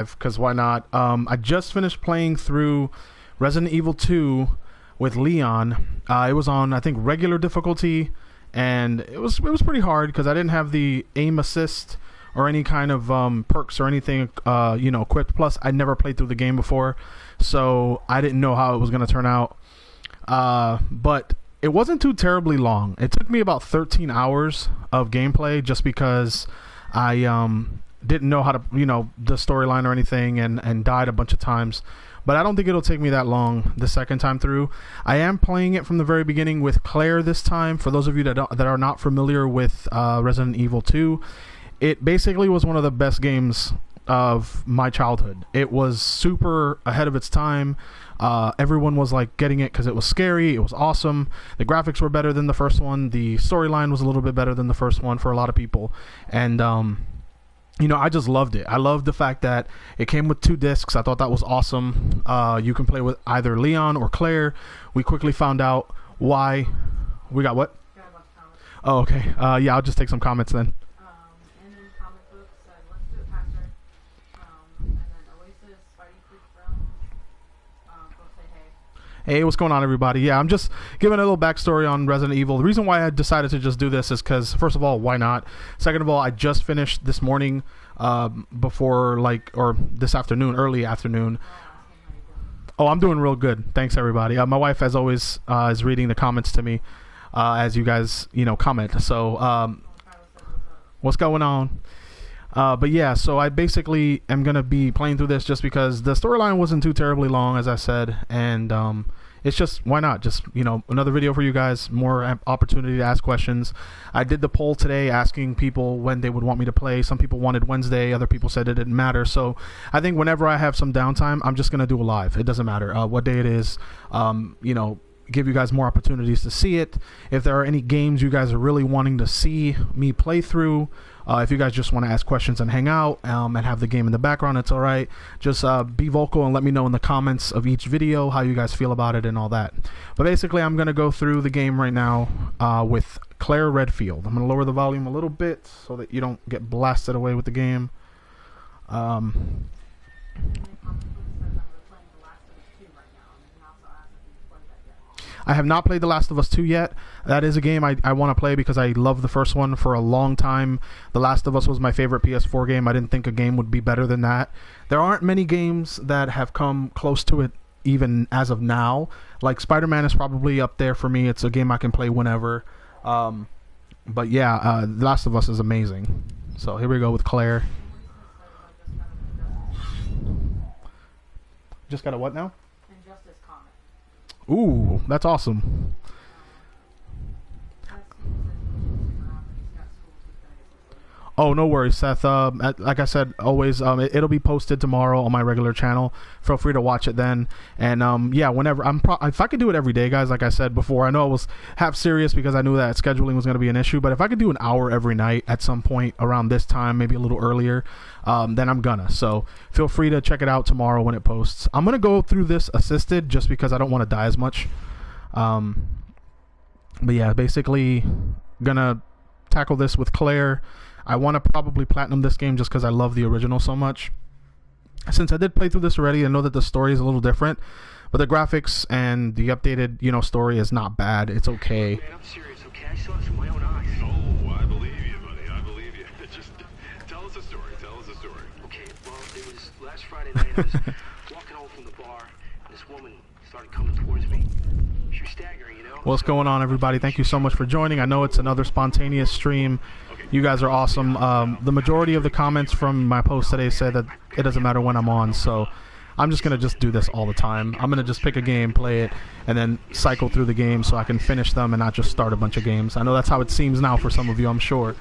because why not? I just finished playing through Resident Evil 2 with Leon. It was on, I think, regular difficulty, and it was pretty hard because I didn't have the aim assist or any kind of perks or anything equipped. Plus, I never played through the game before, so I didn't know how it was going to turn out. But it wasn't too terribly long. It took me about 13 hours of gameplay just because I didn't know how to, the storyline or anything, and died a bunch of times. But I don't think it'll take me that long the second time through. I am playing it from the very beginning with Claire this time. For those of you that are not familiar with Resident Evil 2, it basically was one of the best games of my childhood. It was super ahead of its time. Everyone was like getting it because it was scary. It was awesome. The graphics were better than the first one. The storyline was a little bit better than the first one for a lot of people. And I just loved it. I loved the fact that it came with 2 discs. I thought that was awesome. You can play with either Leon or Claire. We quickly found out why. We got what? Oh, okay. Yeah, I'll just take some comments then. And then comic books said, let's do it faster. And then Oasis, Fighting Freak Realms, go say hey. Hey, what's going on, everybody? Yeah, I'm just giving a little backstory on Resident Evil. The reason why I decided to just do this is because, first of all, why not? Second of all, I just finished this morning, or this afternoon, early afternoon. Oh, I'm doing real good. Thanks, everybody. My wife, as always, is reading the comments to me as you guys, comment. So, what's going on? But yeah, so I basically am going to be playing through this just because the storyline wasn't too terribly long, as I said, and it's just, why not? Just, another video for you guys, more opportunity to ask questions. I did the poll today asking people when they would want me to play. Some people wanted Wednesday, other people said it didn't matter. So I think whenever I have some downtime, I'm just going to do a live. It doesn't matter what day it is, give you guys more opportunities to see it. If there are any games you guys are really wanting to see me play through, if you guys just want to ask questions and hang out and have the game in the background, it's all right. Just be vocal and let me know in the comments of each video how you guys feel about it and all that. But basically, I'm going to go through the game right now with Claire Redfield. I'm going to lower the volume a little bit so that you don't get blasted away with the game. I have not played The Last of Us 2 yet. That is a game I want to play because I love the first one for a long time. The Last of Us was my favorite PS4 game. I didn't think a game would be better than that. There aren't many games that have come close to it even as of now. Like Spider-Man is probably up there for me. It's a game I can play whenever. But yeah, The Last of Us is amazing. So here we go with Claire. Just got a what now? Ooh, that's awesome. Oh, no worries, Seth. Like I said, always, it'll be posted tomorrow on my regular channel. Feel free to watch it then. And yeah, whenever if I could do it every day, guys, like I said before, I know I was half serious because I knew that scheduling was going to be an issue. But if I could do an hour every night at some point around this time, maybe a little earlier, then I'm gonna. So feel free to check it out tomorrow when it posts. I'm gonna go through this assisted just because I don't want to die as much. But yeah, basically gonna tackle this with Claire. I want to probably platinum this game just because I love the original so much. Since I did play through this already, I know that the story is a little different, but the graphics and the updated, story is not bad. It's okay. Man, I'm serious, okay? I saw this with my own eyes. Oh, I believe you, buddy. I believe you. Just tell us a story. Tell us a story. Okay, well, it was last Friday night. I was walking home from the bar, and this woman started coming towards me. She was staggering, What's going on, everybody? Thank you so much for joining. I know it's another spontaneous stream. You guys are awesome. The majority of the comments from my post today said that it doesn't matter when I'm on, so I'm just going to just do this all the time. I'm going to just pick a game, play it, and then cycle through the game so I can finish them and not just start a bunch of games. I know that's how it seems now for some of you, I'm sure,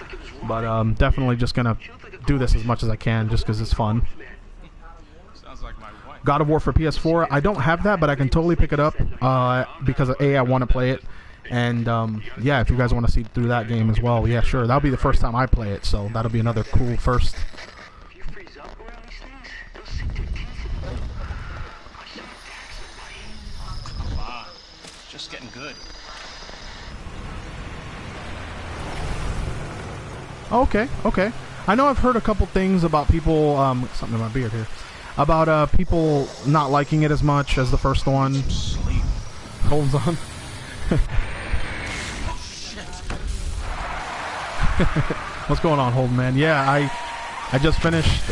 but definitely just going to do this as much as I can just because it's fun. God of War for PS4, I don't have that, but I can totally pick it up because I want to play it. And yeah, if you guys want to see through that game as well, yeah, sure. That'll be the first time I play it, so that'll be another cool first. Come on, it's just getting good. Okay. I know I've heard a couple things about people, something in my beard here. about people not liking it as much as the first one. Sleep. Hold on. What's going on, Holden, man? Yeah, I just finished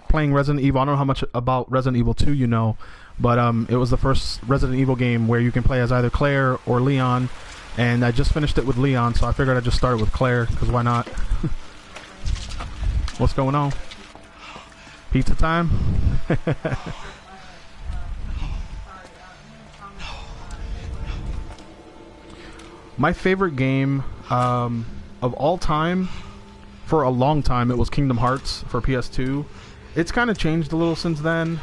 playing Resident Evil. I don't know how much about Resident Evil 2 you know, but it was the first Resident Evil game where you can play as either Claire or Leon, and I just finished it with Leon, so I figured I'd just start it with Claire, because why not? What's going on? Pizza time? My favorite game of all time, for a long time, it was Kingdom Hearts for PS2. It's kind of changed a little since then.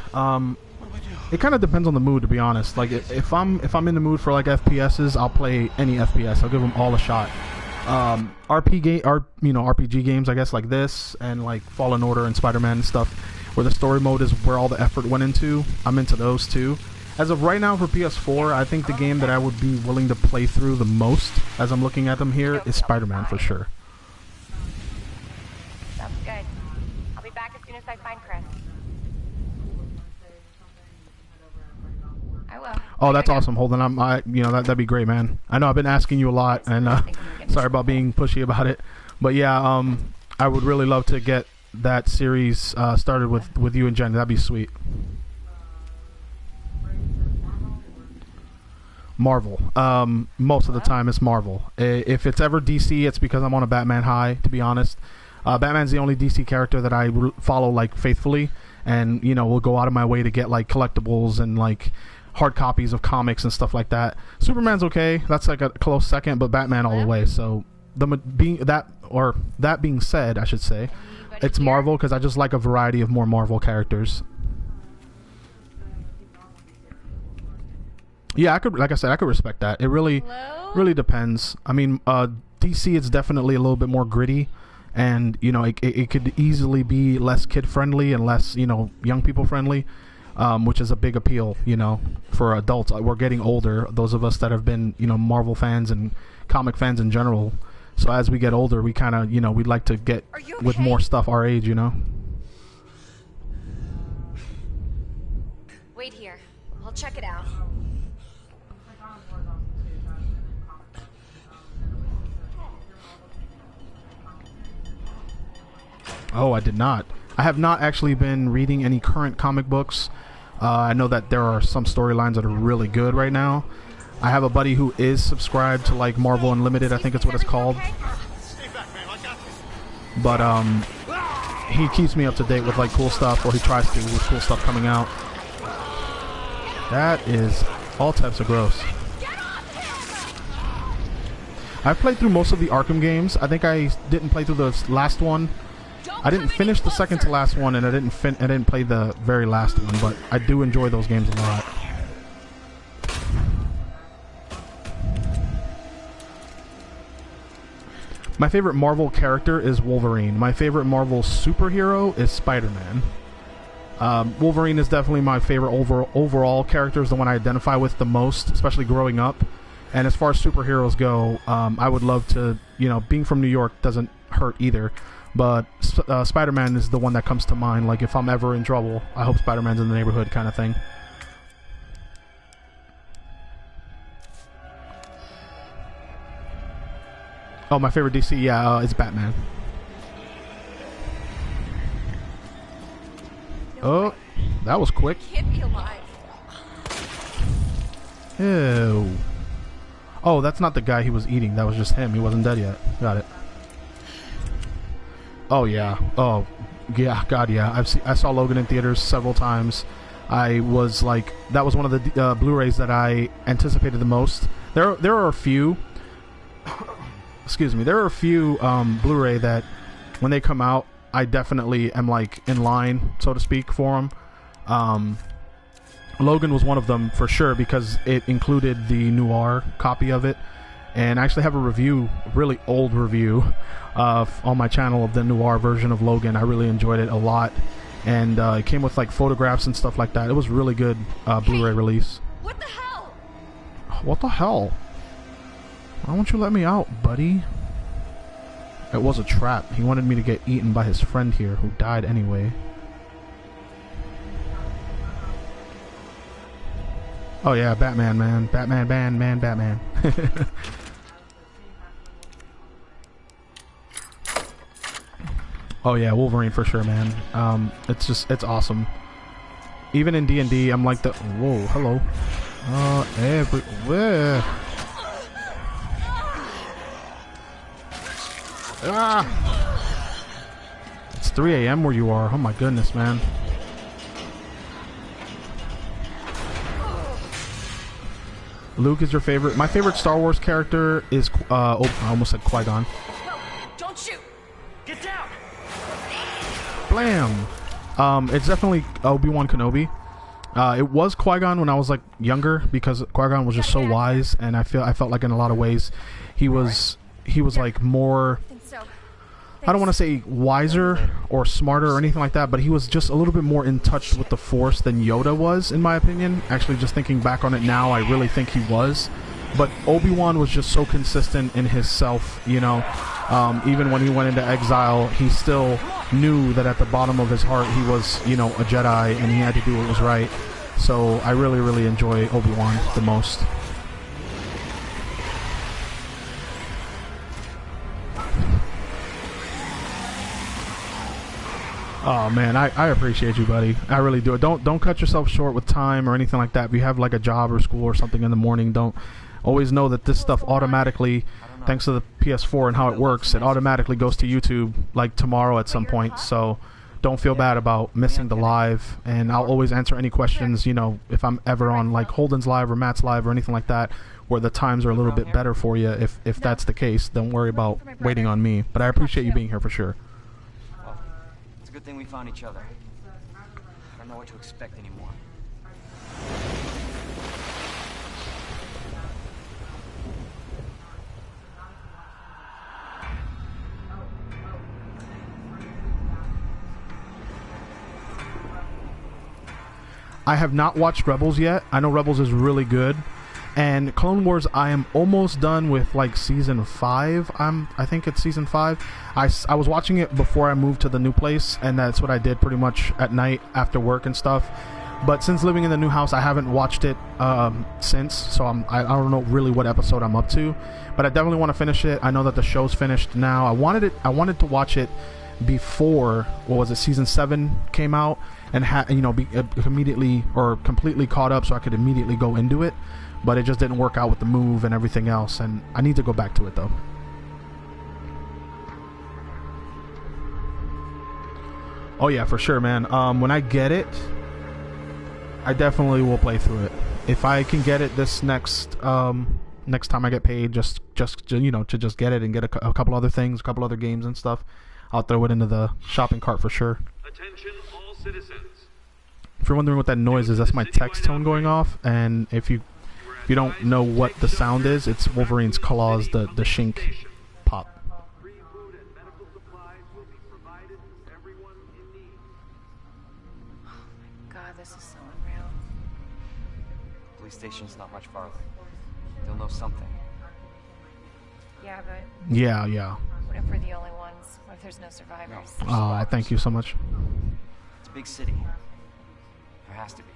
It kind of depends on the mood, to be honest. Like if I'm in the mood for like FPSs, I'll play any FPS. I'll give them all a shot. RPG games, I guess, like this and like Fallen Order and Spider-Man and stuff, where the story mode is where all the effort went into. I'm into those too. As of right now for PS4, I think the game that I would be willing to play through the most, as I'm looking at them here, is Spider-Man for sure. Sounds good. I'll be back as soon as I find Chris. I will. Oh, that's awesome, Holden. That'd be great, man. I know I've been asking you a lot, and sorry about being pushy about it, but yeah, I would really love to get that series started with you and Jen. That'd be sweet. Marvel. Most of the time it's Marvel. If it's ever DC, it's because I'm on a Batman high, to be honest. Batman's the only DC character that I follow like faithfully, and will go out of my way to get like collectibles and like hard copies of comics and stuff like that. Superman's okay, that's like a close second, but Batman all the way. So that being said, I should say, it's Marvel because I just like a variety of more Marvel characters. Yeah, I could respect that. It really depends. I mean, DC is definitely a little bit more gritty, and it could easily be less kid friendly and less young people friendly, which is a big appeal for adults. We're getting older, those of us that have been Marvel fans and comic fans in general. So as we get older, we kind of we'd like to get with more stuff our age. Wait here. I'll check it out. Oh, I did not. I have not actually been reading any current comic books. I know that there are some storylines that are really good right now. I have a buddy who is subscribed to like Marvel Unlimited, I think it's what it's called. But he keeps me up to date with like cool stuff, or he tries to, with cool stuff coming out. That is all types of gross. I've played through most of the Arkham games. I think I didn't play through the last one. I didn't finish the second to last one, and I didn't play the very last one, but I do enjoy those games a lot. My favorite Marvel character is Wolverine. My favorite Marvel superhero is Spider-Man. Wolverine is definitely my favorite overall character, is the one I identify with the most, especially growing up. And as far as superheroes go, I would love to, being from New York doesn't hurt either. But Spider-Man is the one that comes to mind. Like, if I'm ever in trouble, I hope Spider-Man's in the neighborhood kind of thing. Oh, my favorite DC, yeah, it's Batman. Oh, that was quick. Can't be alive. Ew. Oh, that's not the guy he was eating. That was just him. He wasn't dead yet. Got it. Oh yeah. Oh yeah. God yeah. I saw Logan in theaters several times. I was like, that was one of the Blu-rays that I anticipated the most. There are a few. Excuse me. There are a few Blu-ray that when they come out, I definitely am like in line, so to speak, for them. Logan was one of them for sure because it included the noir copy of it. And I actually have a review, really old review, on my channel of the noir version of Logan. I really enjoyed it a lot, and it came with like photographs and stuff like that. It was really good Blu-ray release. What the hell? What the hell? Why won't you let me out, buddy? It was a trap. He wanted me to get eaten by his friend here, who died anyway. Oh yeah, Batman, man. Batman, Batman. Oh yeah, Wolverine for sure, man. It's awesome. Even in D&D, I'm like the whoa, hello. Everywhere. Ah! It's 3 a.m. where you are. Oh my goodness, man. Luke is your favorite. My favorite Star Wars character is oh, I almost said Qui-Gon. No, don't shoot. Get down! Blam. It's definitely Obi-Wan Kenobi. It was Qui-Gon when I was like younger because Qui-Gon was just so wise, and I felt like in a lot of ways he was like more, I think so. I don't want to say wiser or smarter or anything like that, but he was just a little bit more in touch with the Force than Yoda was, in my opinion. Actually, just thinking back on it now, I really think he was. But Obi-Wan was just so consistent in his self, you know. Even when he went into exile, he still knew that at the bottom of his heart he was, you know, a Jedi, and he had to do what was right. So I really, really enjoy Obi-Wan the most. Oh man, I appreciate you, buddy. I really do. Don't cut yourself short with time or anything like that. If you have like a job or school or something in the morning, don't. Always know that this stuff automatically, thanks to the PS4 and how it works, it automatically goes to YouTube like tomorrow at some point. So don't feel bad about missing the live, and I'll always answer any questions, you know, if I'm ever on like Holden's live or Matt's live or anything like that, where the times are a little bit better for you. If that's the case, don't worry about waiting on me. But I appreciate you being here for sure. Well, it's a good thing we found each other. I don't know what to expect anymore. I have not watched Rebels yet. I know Rebels is really good, and Clone Wars I am almost done with like season 5. I think it's season 5. I was watching it before I moved to the new place, and that's what I did pretty much at night after work and stuff. But since living in the new house, I haven't watched it since, so I don't know really what episode I'm up to, but I definitely want to finish it. I know that the show's finished now. I wanted to watch it before, what was it, season 7 came out, and you know, be immediately or completely caught up so I could immediately go into it, but it just didn't work out with the move and everything else, and I need to go back to it though. Oh yeah, for sure, man. When I get it, I definitely will play through it. If I can get it this next time I get paid, just you know, to just get it and get a couple other things, a couple other games and stuff, I'll throw it into the shopping cart for sure. Attention all citizens. If you're wondering what that noise is, that's my text tone going off, and if you don't know what the sound is, it's Wolverine's claws, the shink pop. Free food and medical supplies will be provided to everyone in need. God, this is so unreal. Police station's not much farther. They'll know something. Yeah, but Yeah. what if we're the only ones? What if there's no survivors? Thank you so much. It's a big city. There has to be.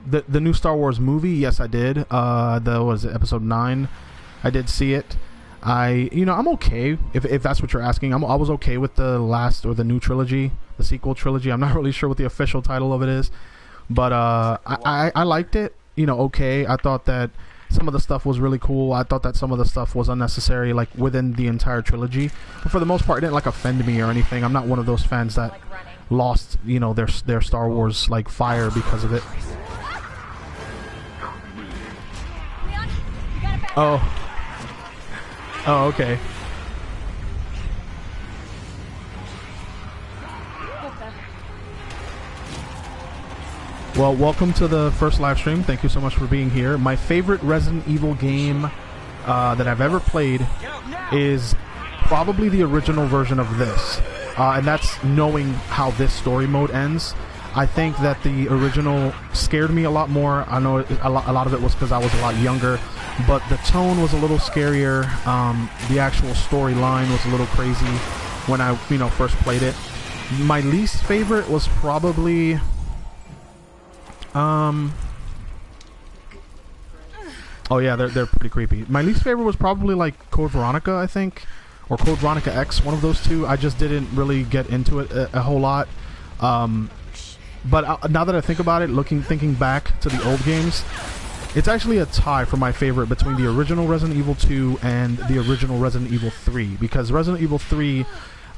The new Star Wars movie, yes, I did. Was it episode 9? I did see it. I'm okay if that's what you're asking. I was okay with the last or the new trilogy, the sequel trilogy. I'm not really sure what the official title of it is, but I liked it. You know, okay. I thought that some of the stuff was really cool. I thought that some of the stuff was unnecessary, like within the entire trilogy. But for the most part, it didn't like offend me or anything. I'm not one of those fans that Like running. lost, you know, their Star Wars like fire because of it. Leon, you gotta back up. Oh, okay. Well, welcome to the first live stream. Thank you so much for being here. My favorite Resident Evil game that I've ever played is probably the original version of this. And that's knowing how this story mode ends. I think that the original scared me a lot more. I know a lot of it was because I was a lot younger, but the tone was a little scarier. The actual storyline was a little crazy when I, first played it. My least favorite was probably Oh yeah, they're pretty creepy. My least favorite was probably like Code Veronica, I think, or Code Veronica X, one of those two. I just didn't really get into it a whole lot. But now that I think about it, thinking back to the old games, it's actually a tie for my favorite between the original Resident Evil 2 and the original Resident Evil 3. Because Resident Evil 3,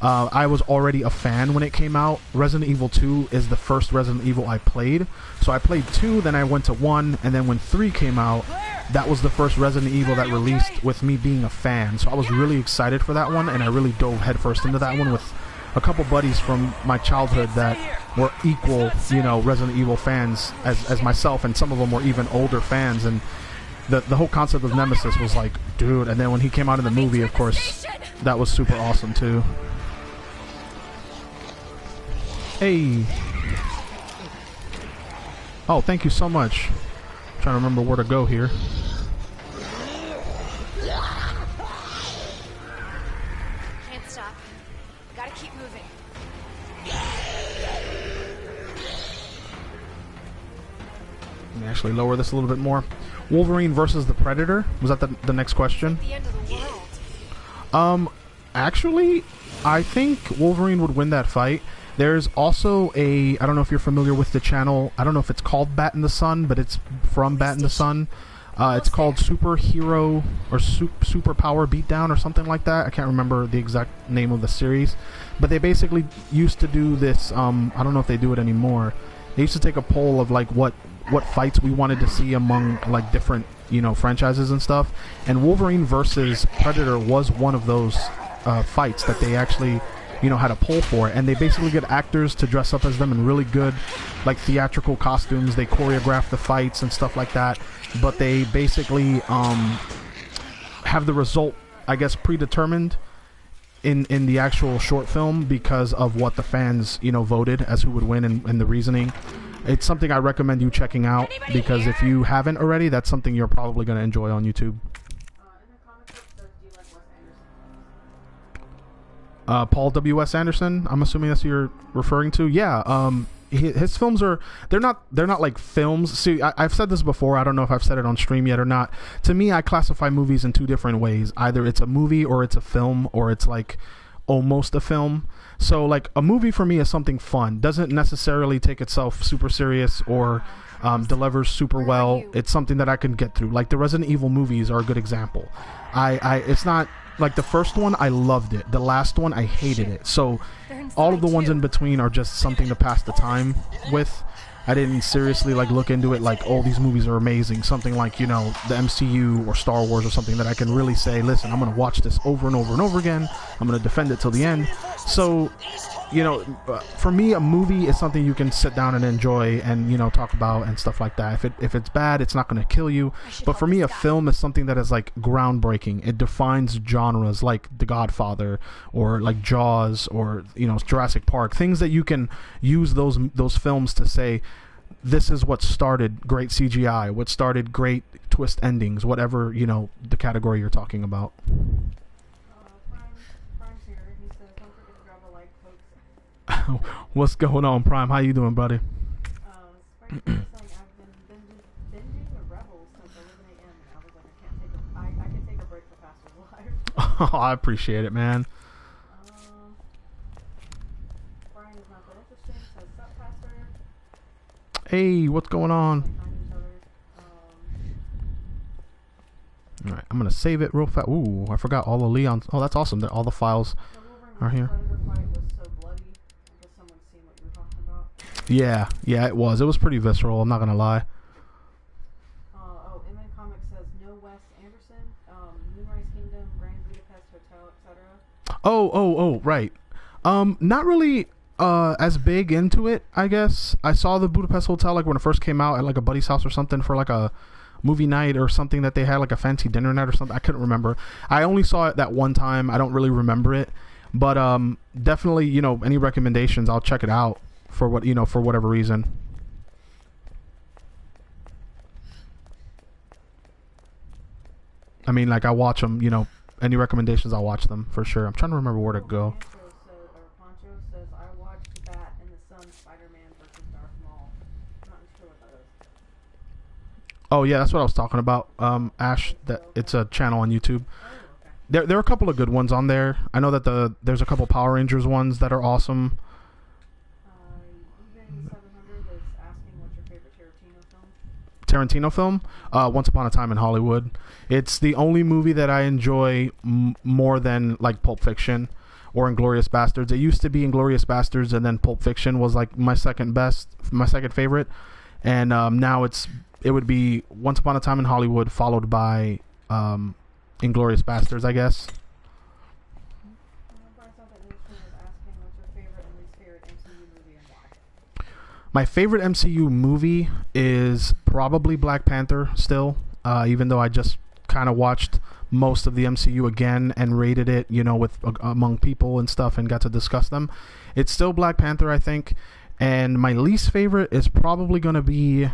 I was already a fan when it came out. Resident Evil 2 is the first Resident Evil I played. So I played 2, then I went to 1, and then when 3 came out, that was the first Resident Evil that released with me being a fan. So I was really excited for that one, and I really dove headfirst into that one with a couple buddies from my childhood that were equal, you know, Resident Evil fans as myself, and some of them were even older fans. And the whole concept of Nemesis was like, dude. And then when he came out in the movie, of course, that was super awesome too. Hey. Oh, thank you so much. I'm trying to remember where to go here. Can't stop. Gotta keep moving. Let me actually lower this a little bit more. Wolverine versus the Predator. Was that the next question? The end of the world. Actually, I think Wolverine would win that fight. There's also I don't know if you're familiar with the channel. I don't know if it's called Bat in the Sun, but it's from Bat in the Sun. It's called Superhero or Superpower Beatdown or something like that. I can't remember the exact name of the series. But they basically used to do this, I don't know if they do it anymore. They used to take a poll of like what fights we wanted to see among like different, you know, franchises and stuff. And Wolverine versus Predator was one of those fights that they actually, you know, had a poll for. And they basically get actors to dress up as them in really good, like, theatrical costumes. They choreograph the fights and stuff like that. But they basically have the result, I guess, predetermined in the actual short film because of what the fans, you know, voted as who would win and the reasoning. It's something I recommend you checking out, because if you haven't already, that's something you're probably going to enjoy on YouTube. In the comic book, do you like Wes Anderson? Paul W.S. Anderson, I'm assuming that's who you're referring to. Yeah, his films they're not like films. See, I've said this before. I don't know if I've said it on stream yet or not. To me, I classify movies in two different ways. Either it's a movie, or it's a film, or it's like almost a film. So like a movie for me is something fun. Doesn't necessarily take itself super serious or delivers super well. It's something that I can get through. Like the Resident Evil movies are a good example. It's not like the first one, I loved it. The last one, I hated it. So all of the ones in between are just something to pass the time with. I didn't seriously like look into it like, oh, these movies are amazing. Something like, you know, the MCU or Star Wars or something that I can really say, listen, I'm going to watch this over and over and over again. I'm going to defend it till the end. So, you know, for me, a movie is something you can sit down and enjoy and, you know, talk about and stuff like that. If it's bad, it's not going to kill you. But for me, a film is something that is like groundbreaking. It defines genres like The Godfather or like Jaws or, you know, Jurassic Park. Things that you can use those films to say, this is what started great CGI, what started great twist endings, whatever, you know, the category you're talking about. Prime's here. He says, don't forget to grab a like, folks. What's going on, Prime? How you doing, buddy? Spring saying, I've been binging the Rebels since 11 a.m. and I was like, I can take a break for Faster's Live. Oh, I appreciate it, man. Brian is not that interesting. Says, sup, Pastor? Hey, what's going on? All right, I'm gonna save it real fast. Ooh, I forgot all the Leon's. Oh, that's awesome that all the files are here. Yeah, it was. It was pretty visceral. I'm not gonna lie. MN Comics says no Wes Anderson, Moonrise Kingdom, Grand Budapest Hotel, etc. Oh, right. Not really as big into it, I guess. I saw the Budapest Hotel like when it first came out at like a buddy's house or something for like a movie night or something that they had, like a fancy dinner night or something. I couldn't remember. I only saw it that one time. I don't really remember it. But definitely, you know, any recommendations, I'll check it out for what, you know, for whatever reason. I mean, like, I watch them, you know, any recommendations, I'll watch them for sure. I'm trying to remember where to go. Poncho says, I watched Bat in the Sun, Spider-Man versus Darth Maul. not sure what that is. Oh yeah, that's what I was talking about. Ash, that it's a channel on YouTube. Oh, okay. There are a couple of good ones on there. I know that there's a couple Power Rangers ones that are awesome. eBay 700 is asking what's your favorite Tarantino film, Once Upon a Time in Hollywood. It's the only movie that I enjoy more than like Pulp Fiction or Inglourious Bastards. It used to be Inglourious Bastards, and then Pulp Fiction was like my second favorite, and now it would be Once Upon a Time in Hollywood, followed by Inglourious Bastards, I guess. My favorite MCU movie is probably Black Panther still, even though I just kind of watched most of the MCU again and rated it, with among people and stuff, and got to discuss them. It's still Black Panther, I think. And my least favorite is probably going to be,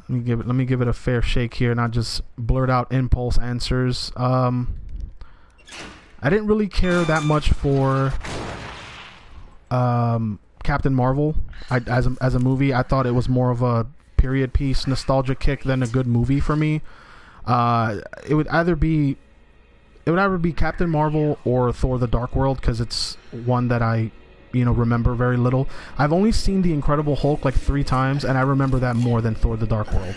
let me give it a fair shake here, not just blurt out impulse answers. I didn't really care that much for Captain Marvel. As a movie, I thought it was more of a period piece, nostalgia kick than a good movie for me. It would either be Captain Marvel or Thor: The Dark World, because it's one that I remember very little. I've only seen The Incredible Hulk like 3 times, and I remember that more than Thor: The Dark World.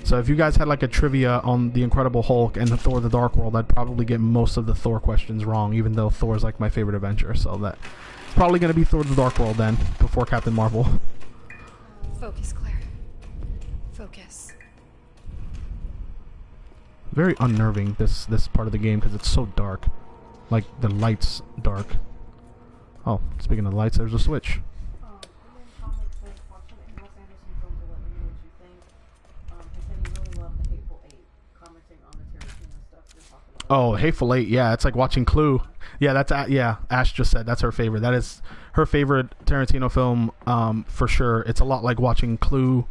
So if you guys had like a trivia on The Incredible Hulk and Thor: The Dark World, I'd probably get most of the Thor questions wrong, even though Thor is like my favorite Avenger. So that it's probably going to be Thor: The Dark World then, before Captain Marvel. Focus, Claire. Focus. Very unnerving, this part of the game, because it's so dark. Like, the light's dark. Oh, speaking of lights, there's a switch. Oh, Hateful Eight, yeah, it's like watching Clue. Yeah, Ash just said that's her favorite. That is her favorite Tarantino film, for sure. It's a lot like watching Clue,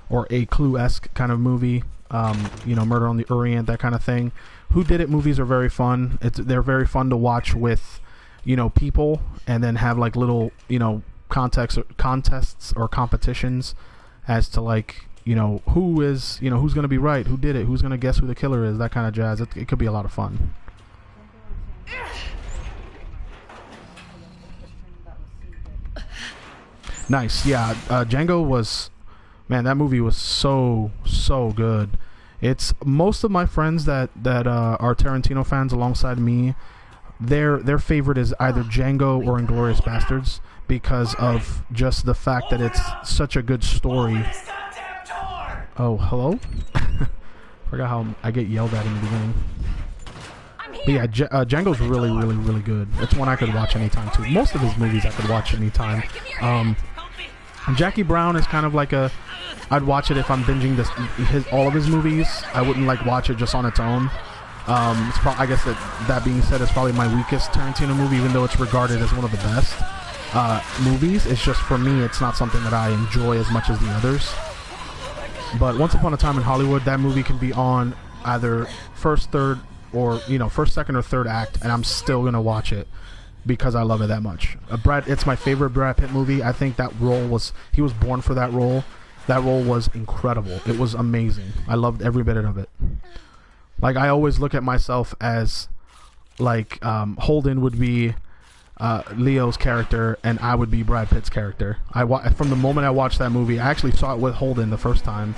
or a Clue-esque kind of movie. Murder on the Orient, that kind of thing. Who Did It movies are very fun. They're very fun to watch with, people, and then have like little, contests or competitions as to like, who's going to be right, who did it, who's going to guess who the killer is, that kind of jazz. It could be a lot of fun. Nice. Yeah, Django was, man, that movie was so good. It's most of my friends that are Tarantino fans alongside me, their favorite is either Django or Inglourious Bastards, because of just the fact that it's such a good story. Oh, hello? Forgot how I get yelled at in the beginning. But yeah, Django's really, really, really good. It's one I could watch anytime too. Most of his movies I could watch anytime. Jackie Brown is kind of like I'd watch it if I'm binging all of his movies. I wouldn't like watch it just on its own. I guess that being said, it's probably my weakest Tarantino movie, even though it's regarded as one of the best movies. It's just, for me, it's not something that I enjoy as much as the others. But Once Upon a Time in Hollywood, that movie can be on either first, second, or third act, and I'm still gonna watch it because I love it that much. It's my favorite Brad Pitt movie. I think that he was born for that role. That role was incredible. It was amazing. I loved every bit of it. Like, I always look at myself as like Holden would be Leo's character, and I would be Brad Pitt's character. From the moment I watched that movie, I actually saw it with Holden the first time,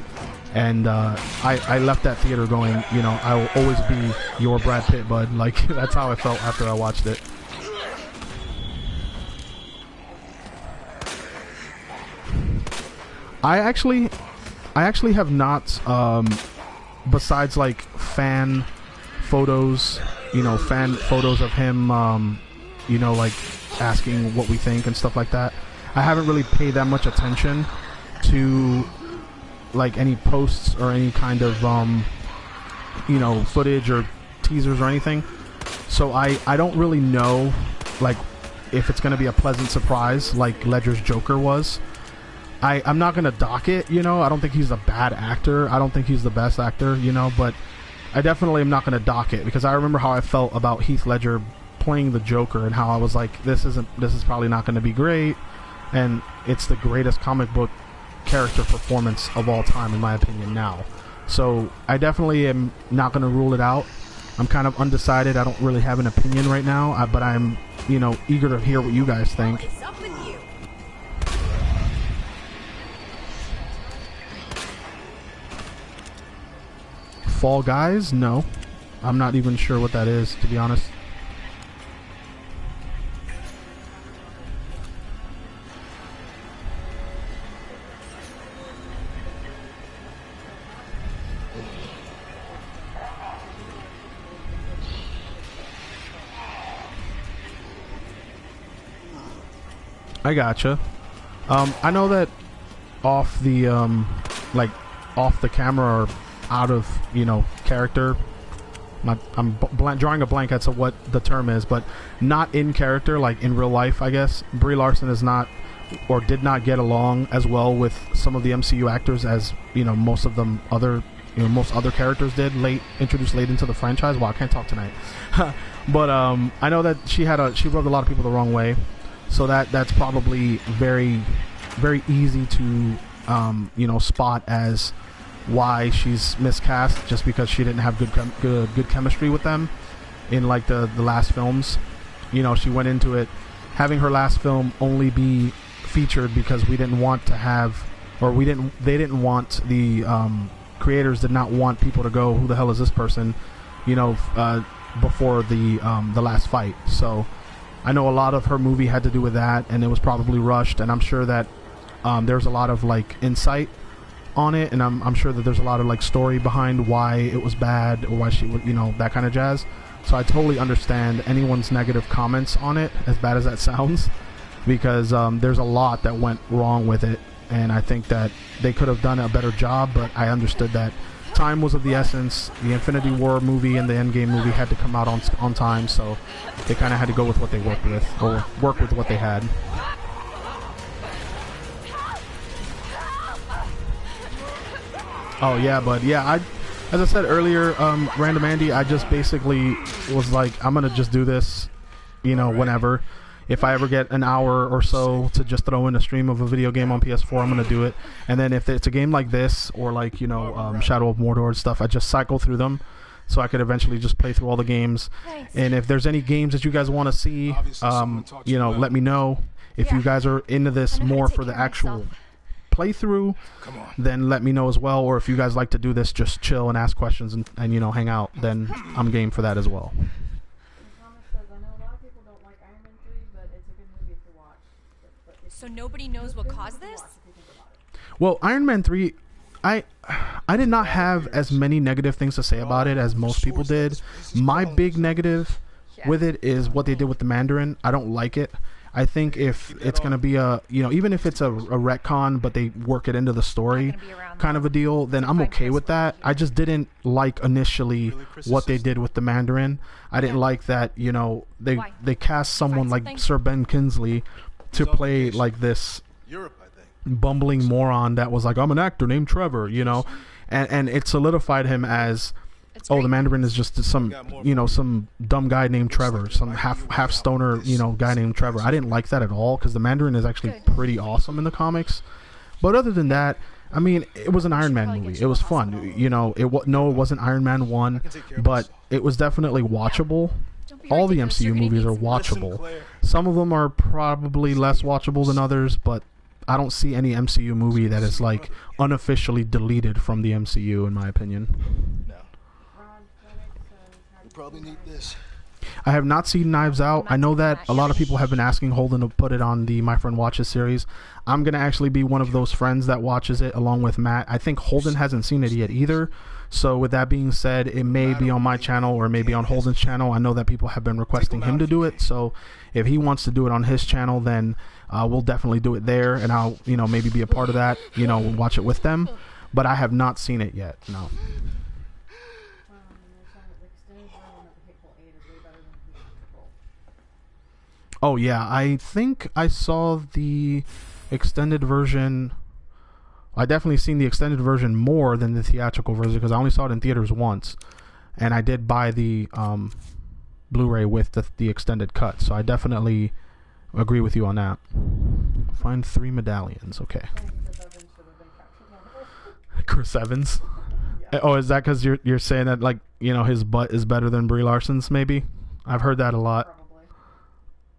and I left that theater going, I will always be your Brad Pitt, bud. Like, that's how I felt after I watched it. I actually have not, besides like fan photos of him, like asking what we think and stuff like that. I haven't really paid that much attention to like any posts or any kind of footage or teasers or anything. So I don't really know like if it's gonna be a pleasant surprise like Ledger's Joker was. I'm not gonna dock it, I don't think he's a bad actor. I don't think he's the best actor, but I definitely am not gonna dock it, because I remember how I felt about Heath Ledger playing the Joker, and how I was like, this is probably not gonna be great, and it's the greatest comic book character performance of all time, in my opinion, now. So I definitely am not going to rule it out. I'm kind of undecided. I don't really have an opinion right now, but I'm, you know, eager to hear what you guys think. What's up with you? Fall Guys? No. I'm not even sure what that is, to be honest. I gotcha. I know that off the like off the camera or out of, you know, character. I'm drawing a blank as to what the term is, but not in character, like in real life, I guess. Brie Larson is not, or did not get along as well with some of the MCU actors as, you know, most of them other, you know, most other characters did introduced late into the franchise. Wow, I can't talk tonight. But I know that she rubbed a lot of people the wrong way. So that's probably very, very easy to, you know, spot as why she's miscast, just because she didn't have good chemistry with them in like the last films. You know, she went into it having her last film only be featured because we didn't want to have, or they didn't want, the creators did not want people to go, who the hell is this person, you know, before the last fight. So I know a lot of her movie had to do with that, and it was probably rushed, and I'm sure that there's a lot of like insight on it, and I'm sure that there's a lot of like story behind why it was bad, or why she would, you know, that kind of jazz. So I totally understand anyone's negative comments on it, as bad as that sounds, because there's a lot that went wrong with it, and I think that they could have done a better job, but I understood that time was of the essence. The Infinity War movie and the Endgame movie had to come out on time, so they kind of had to go with what they worked with, or work with what they had. Oh yeah, but yeah, as I said earlier, Random Andy, I just basically was like, I'm gonna just do this, you know, whenever. If I ever get an hour or so to just throw in a stream of a video game on PS4, I'm gonna do it. And then if it's a game like this, or like, you know, Shadow of Mordor and stuff, I just cycle through them, so I could eventually just play through all the games. Thanks. And if there's any games that you guys want to see, you know, let me know. If you guys are into this more for the actual playthrough, then let me know as well. Or if you guys like to do this, just chill and ask questions and you know, hang out, then I'm game for that as well. So nobody knows what caused this? Well, Iron Man 3, I did not have as many negative things to say about it as most people did. My big negative with it is what they did with the Mandarin. I don't like it. I think if it's going to be a, you know, even if it's a retcon, but they work it into the story kind of a deal, then I'm okay with that. I just didn't like initially what they did with the Mandarin. I didn't like that, you know, they cast someone like Sir Ben Kingsley to play like this bumbling moron that was like, I'm an actor named Trevor, you know, and it solidified him as, oh, the Mandarin is just some, you know, some dumb guy named Trevor, some half stoner, you know, guy named Trevor. I didn't like that at all, because the Mandarin is actually pretty awesome in the comics. But other than that, I mean, it was an Iron Man movie. It was fun, you know. It wasn't Iron Man 1, but it was definitely watchable. All the MCU movies are watchable. Some of them are probably less watchable than others, but I don't see any MCU movie that is like unofficially deleted from the MCU, in my opinion. Probably need this. I have not seen Knives Out. I know that a lot of people have been asking Holden to put it on the My Friend Watches series. I'm going to actually be one of those friends that watches it along with Matt. I think Holden hasn't seen it yet either. So with that being said, it may be on my channel or maybe on Holden's channel. I know that people have been requesting him to do it. So if he wants to do it on his channel, then we'll definitely do it there. And I'll, you know, maybe be a part of that, you know, watch it with them. But I have not seen it yet, no. Oh yeah, I think I saw the extended version. I definitely seen the extended version more than the theatrical version, because I only saw it in theaters once, and I did buy the Blu-ray with the extended cut. So I definitely agree with you on that. Find 3 medallions. Okay. Chris Evans. Oh, is that because you're saying that, like, you know, his butt is better than Brie Larson's? Maybe. I've heard that a lot. Probably.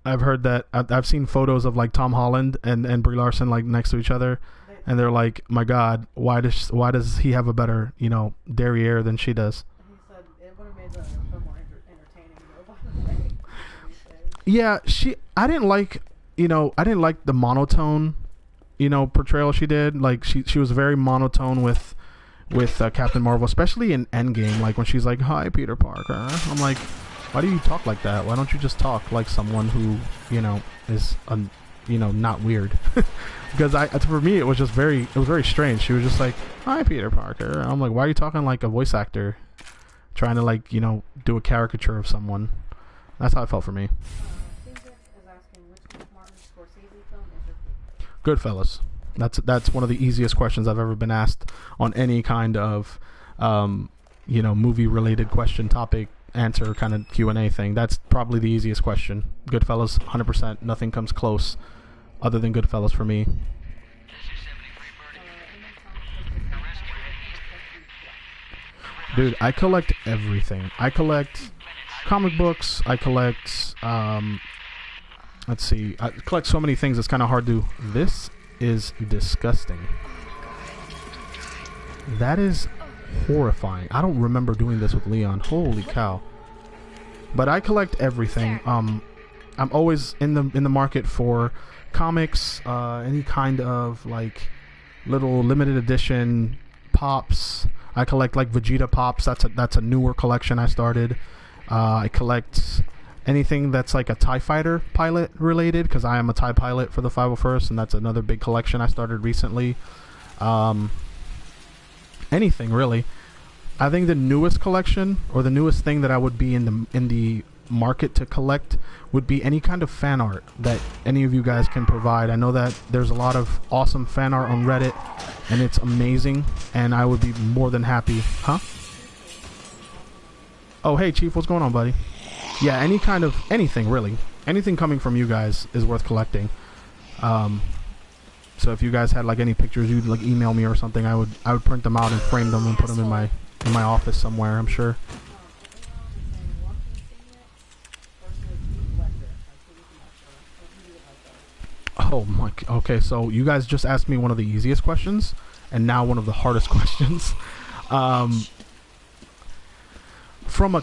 I've heard that. I've seen photos of like Tom Holland and Brie Larson like next to each other, and they're like, my God, why does he have a better, you know, derriere than she does? He said it would have made the film more entertaining, though, by the way. Yeah, I didn't like the monotone, you know, portrayal she did. Like she was very monotone with Captain Marvel, especially in Endgame. Like when she's like, "Hi, Peter Parker." I'm like, why do you talk like that? Why don't you just talk like someone who, you know, is not weird? Because for me it was very strange. She was just like, "Hi, Peter Parker." And I'm like, why are you talking like a voice actor, trying to, like, you know, do a caricature of someone? That's how it felt for me. Phoenix is asking which Martin Scorsese film is your favorite? Goodfellas. That's one of the easiest questions I've ever been asked on any kind of, you know, movie related question, topic, answer kind of Q&A thing. That's probably the easiest question. Goodfellas, 100%. Nothing comes close other than Goodfellas for me. Dude, I collect everything. I collect comic books. I collect, let's see. I collect so many things, it's kind of hard to... This is disgusting. That is horrifying. I don't remember doing this with Leon. Holy cow. But I collect everything. I'm always in the market for comics, any kind of like little limited edition pops. I collect like Vegeta pops. That's a newer collection I started. I collect anything that's like a TIE fighter pilot related, because I am a TIE pilot for the 501st, and that's another big collection I started recently. Anything really. I think the newest collection, or the newest thing that I would be in the market to collect, would be any kind of fan art that any of you guys can provide. I know that there's a lot of awesome fan art on Reddit, and it's amazing, and I would be more than happy. Huh? Oh, hey Chief, what's going on, buddy? Yeah, anything really. Anything coming from you guys is worth collecting. So if you guys had like any pictures, you'd like email me or something, I would print them out and frame them and put them in my office somewhere, I'm sure. Oh my, okay, so you guys just asked me one of the easiest questions, and now one of the hardest questions. From a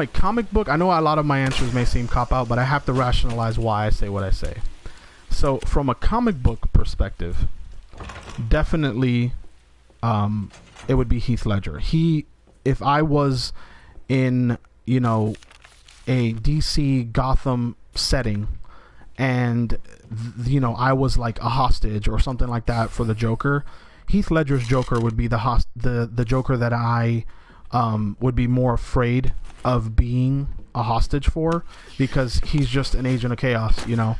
comic book, I know a lot of my answers may seem cop-out, but I have to rationalize why I say what I say. So from a comic book perspective, definitely it would be Heath Ledger. If I was in, you know, a DC Gotham setting, and you know, I was like a hostage or something like that for the Joker, Heath Ledger's Joker would be the Joker that I would be more afraid of being a hostage for, because he's just an agent of chaos, you know.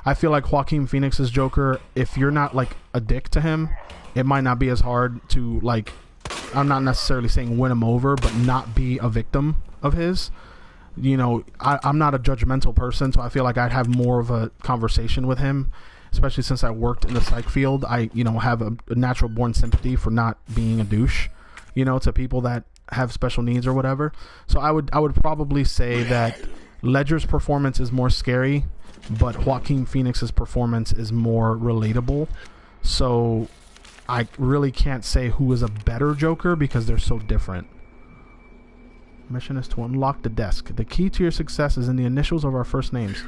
I feel like Joaquin Phoenix's Joker, if you're not like a dick to him, it might not be as hard to, like, I'm not necessarily saying win him over, but not be a victim of his. You know, I'm not a judgmental person, so I feel like I'd have more of a conversation with him, especially since I worked in the psych field. I, you know, have a natural born sympathy for not being a douche, you know, to people that have special needs or whatever. So I would probably say that Ledger's performance is more scary, but Joaquin Phoenix's performance is more relatable. So I really can't say who is a better Joker, because they're so different. Mission is to unlock the desk. The key to your success is in the initials of our first names.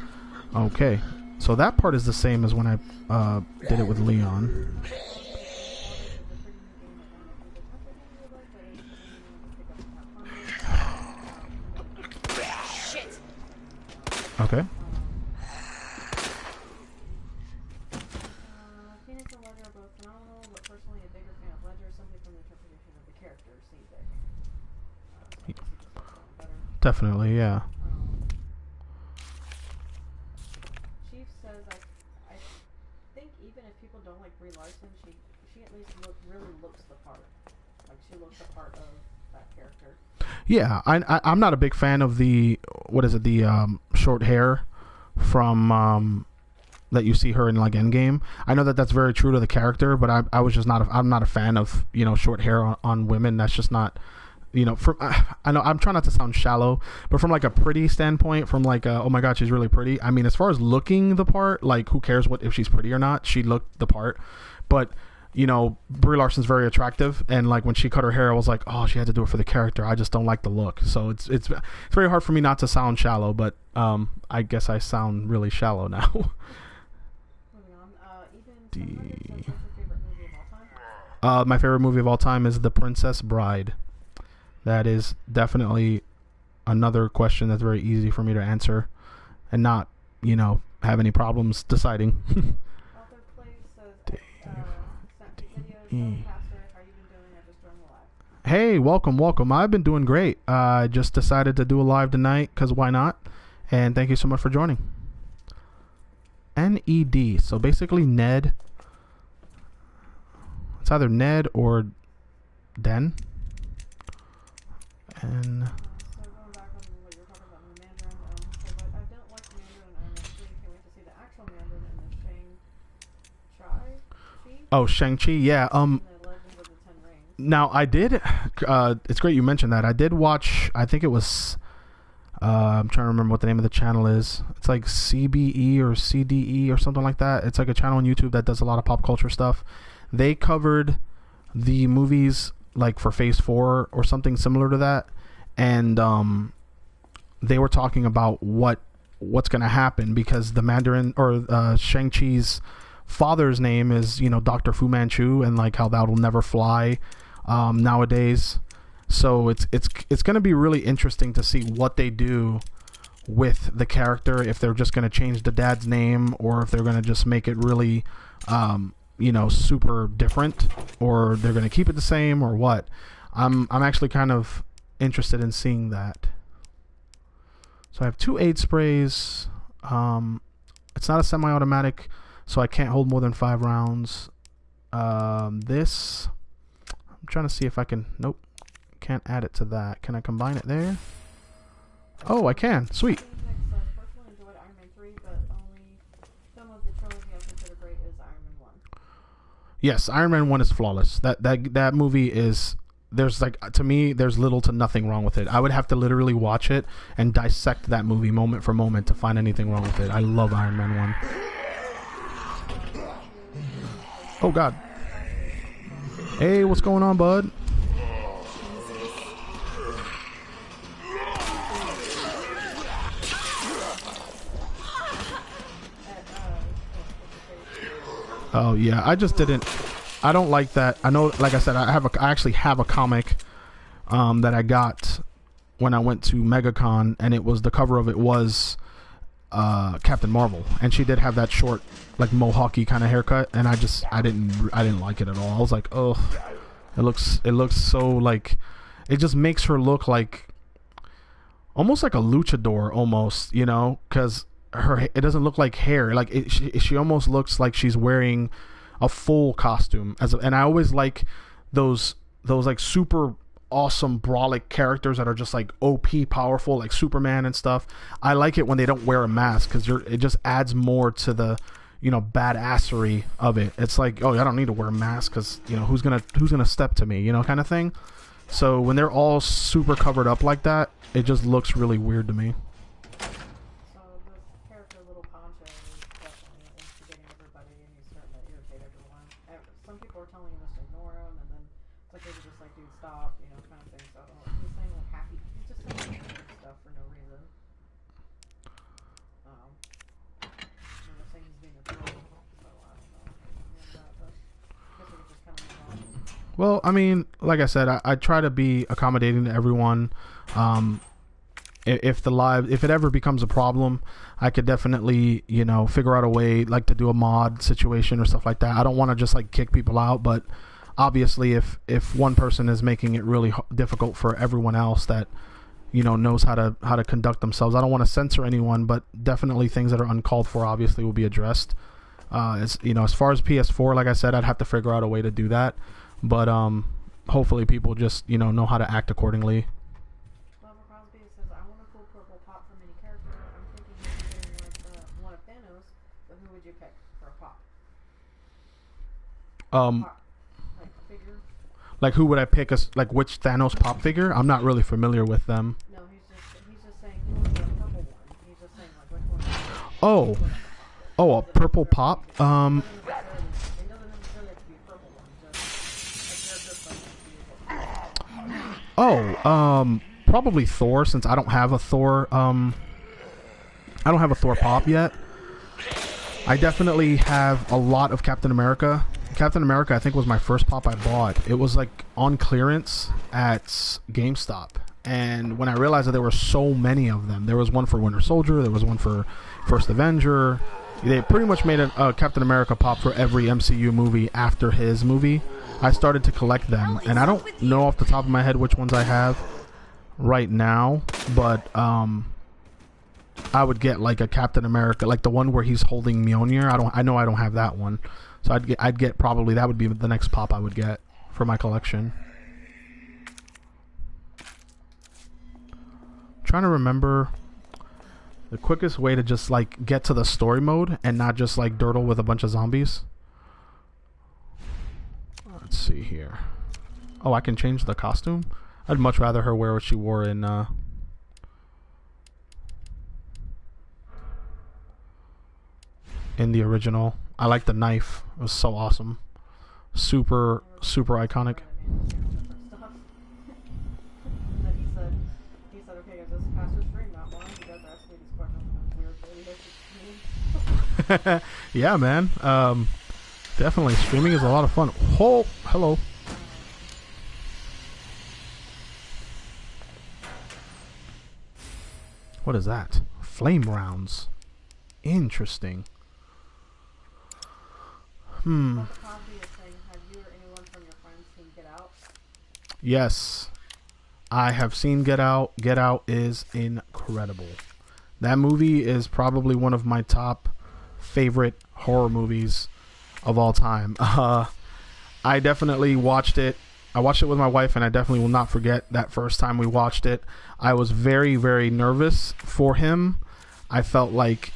Okay, so that part is the same as when I did it with Leon. Shit. Okay. Phoenix and Ledger are both phenomenal, but personally a bigger fan of Ledger simply from the interpretation of the character, seems like. Definitely, yeah. Chief says, I think even if people don't like Brie Larson, she at least really looks the part. Like, she looks the part of that character. Yeah, I'm not a big fan of the short hair from that you see her in like Endgame. I know that that's very true to the character, but I was just not I'm not a fan of, you know, short hair on women. That's just not, you know, from I know I'm trying not to sound shallow, but from like a pretty standpoint, from like oh my god, she's really pretty. I mean, as far as looking the part, like who cares what if she's pretty or not? She looked the part. But you know, Brie Larson's very attractive, and like when she cut her hair, I was like, oh, she had to do it for the character. I just don't like the look, so it's very hard for me not to sound shallow. But I guess I sound really shallow now. Moving on. Ethan, what's your favorite movie of all time? My favorite movie of all time is The Princess Bride. That is definitely another question that's very easy for me to answer, and not, you know, have any problems deciding. Author Place says, sent me videos. Pastor, how you been doing? I just joined the live. Hey, welcome. I've been doing great. I just decided to do a live tonight because why not? And thank you so much for joining. NED. So basically Ned. It's either Ned or Den. And So going back on what you were talking about in the Mandarin, so but I don't like the Mandarin Iron Man 3. Can't wait to see the actual Mandarin and the Shang-Chi. oh, Shang-Chi, yeah. And the Legend of the Ten Rings. Now I did. It's great you mentioned that. I did watch. I think it was. I'm trying to remember what the name of the channel is. It's like CBE or CDE or something like that. It's like a channel on YouTube that does a lot of pop culture stuff. They covered the movies like for Phase 4 or something similar to that, and they were talking about what's going to happen, because the Mandarin or Shang-Chi's father's name is, you know, Dr. Fu Manchu, and like how that will never fly nowadays. So it's going to be really interesting to see what they do with the character, if they're just going to change the dad's name, or if they're going to just make it really you know, super different, or they're going to keep it the same, or what. I'm actually kind of interested in seeing that. So I have 2 aid sprays. It's not a semi-automatic, so I can't hold more than 5 rounds. This, I'm trying to see if I can. Nope, can't add it to that. Can I combine it there? Oh, I can. Sweet. Personally enjoyed Iron Man 3, but only some of the trilogy I consider great is Iron Man 1. Yes, Iron Man 1 is flawless. That movie is, there's like, to me, there's little to nothing wrong with it. I would have to literally watch it and dissect that movie moment for moment to find anything wrong with it. I love Iron Man 1. Oh god. Hey, what's going on, bud? Oh yeah, I just didn't. I don't like that. I know, like I said, I actually have a comic that I got when I went to MegaCon, and it was, the cover of it was Captain Marvel, and she did have that short, like mohawky kind of haircut, and I didn't like it at all. I was like, oh, it looks so like, it just makes her look like almost like a luchador, almost, you know, because it doesn't look like hair, like she almost looks like she's wearing a full costume and I always like those like super awesome brolic characters that are just like OP powerful, like Superman and stuff. I like it when they don't wear a mask, because it just adds more to the, you know, badassery of it. It's like, oh, I don't need to wear a mask because, you know, who's gonna step to me, you know, kind of thing. So when they're all super covered up like that, it just looks really weird to me. Well, I mean, like I said, I try to be accommodating to everyone. If it ever becomes a problem, I could definitely, you know, figure out a way, like to do a mod situation or stuff like that. I don't want to just like kick people out, but obviously if one person is making it really difficult for everyone else that, you know, knows how to conduct themselves, I don't want to censor anyone, but definitely things that are uncalled for obviously will be addressed. As you know, as far as PS4, like I said, I'd have to figure out a way to do that. But hopefully people just, you know how to act accordingly. Lover Crosby says, I want a cool purple pop from any character. I'm thinking maybe getting like one of Thanos, but who would you pick? Pop, like figure. Like who would I pick as like which Thanos pop figure? I'm not really familiar with them. No, he's just saying he wants the purple one. He's just saying like which one. Oh, oh, a purple pop. It doesn't necessarily have to be a purple one. Probably Thor, since I don't have a Thor. I don't have a Thor pop yet. I definitely have a lot of Captain America. Captain America, I think, was my first pop I bought. It was like on clearance at GameStop, and when I realized that there were so many of them, there was one for Winter Soldier, there was one for First Avenger. They pretty much made a Captain America pop for every MCU movie after his movie. I started to collect them, and I don't know off the top of my head which ones I have right now, but I would get like a Captain America, like the one where he's holding Mjolnir. I know I don't have that one, so I'd get probably that would be the next pop I would get for my collection. Trying to remember the quickest way to just like get to the story mode and not just like dirtle with a bunch of zombies. Let's see here. Oh, I can change the costume. I'd much rather her wear what she wore in the original. I like the knife. It was so awesome. Super iconic. And then he said, okay, guys, this is pastor's stream, not mine. You guys ask me these questions and weird. Yeah, man. Definitely streaming is a lot of fun. Oh, hello. What is that? Flame rounds. Interesting. Cosby is saying, have you or anyone from your friends seen Get Out? Yes. I have seen Get Out. Get Out is incredible. That movie is probably one of my top favorite horror movies of all time. I definitely watched it. I watched it with my wife, and I definitely will not forget that first time we watched it. I was very, very nervous for him. I felt like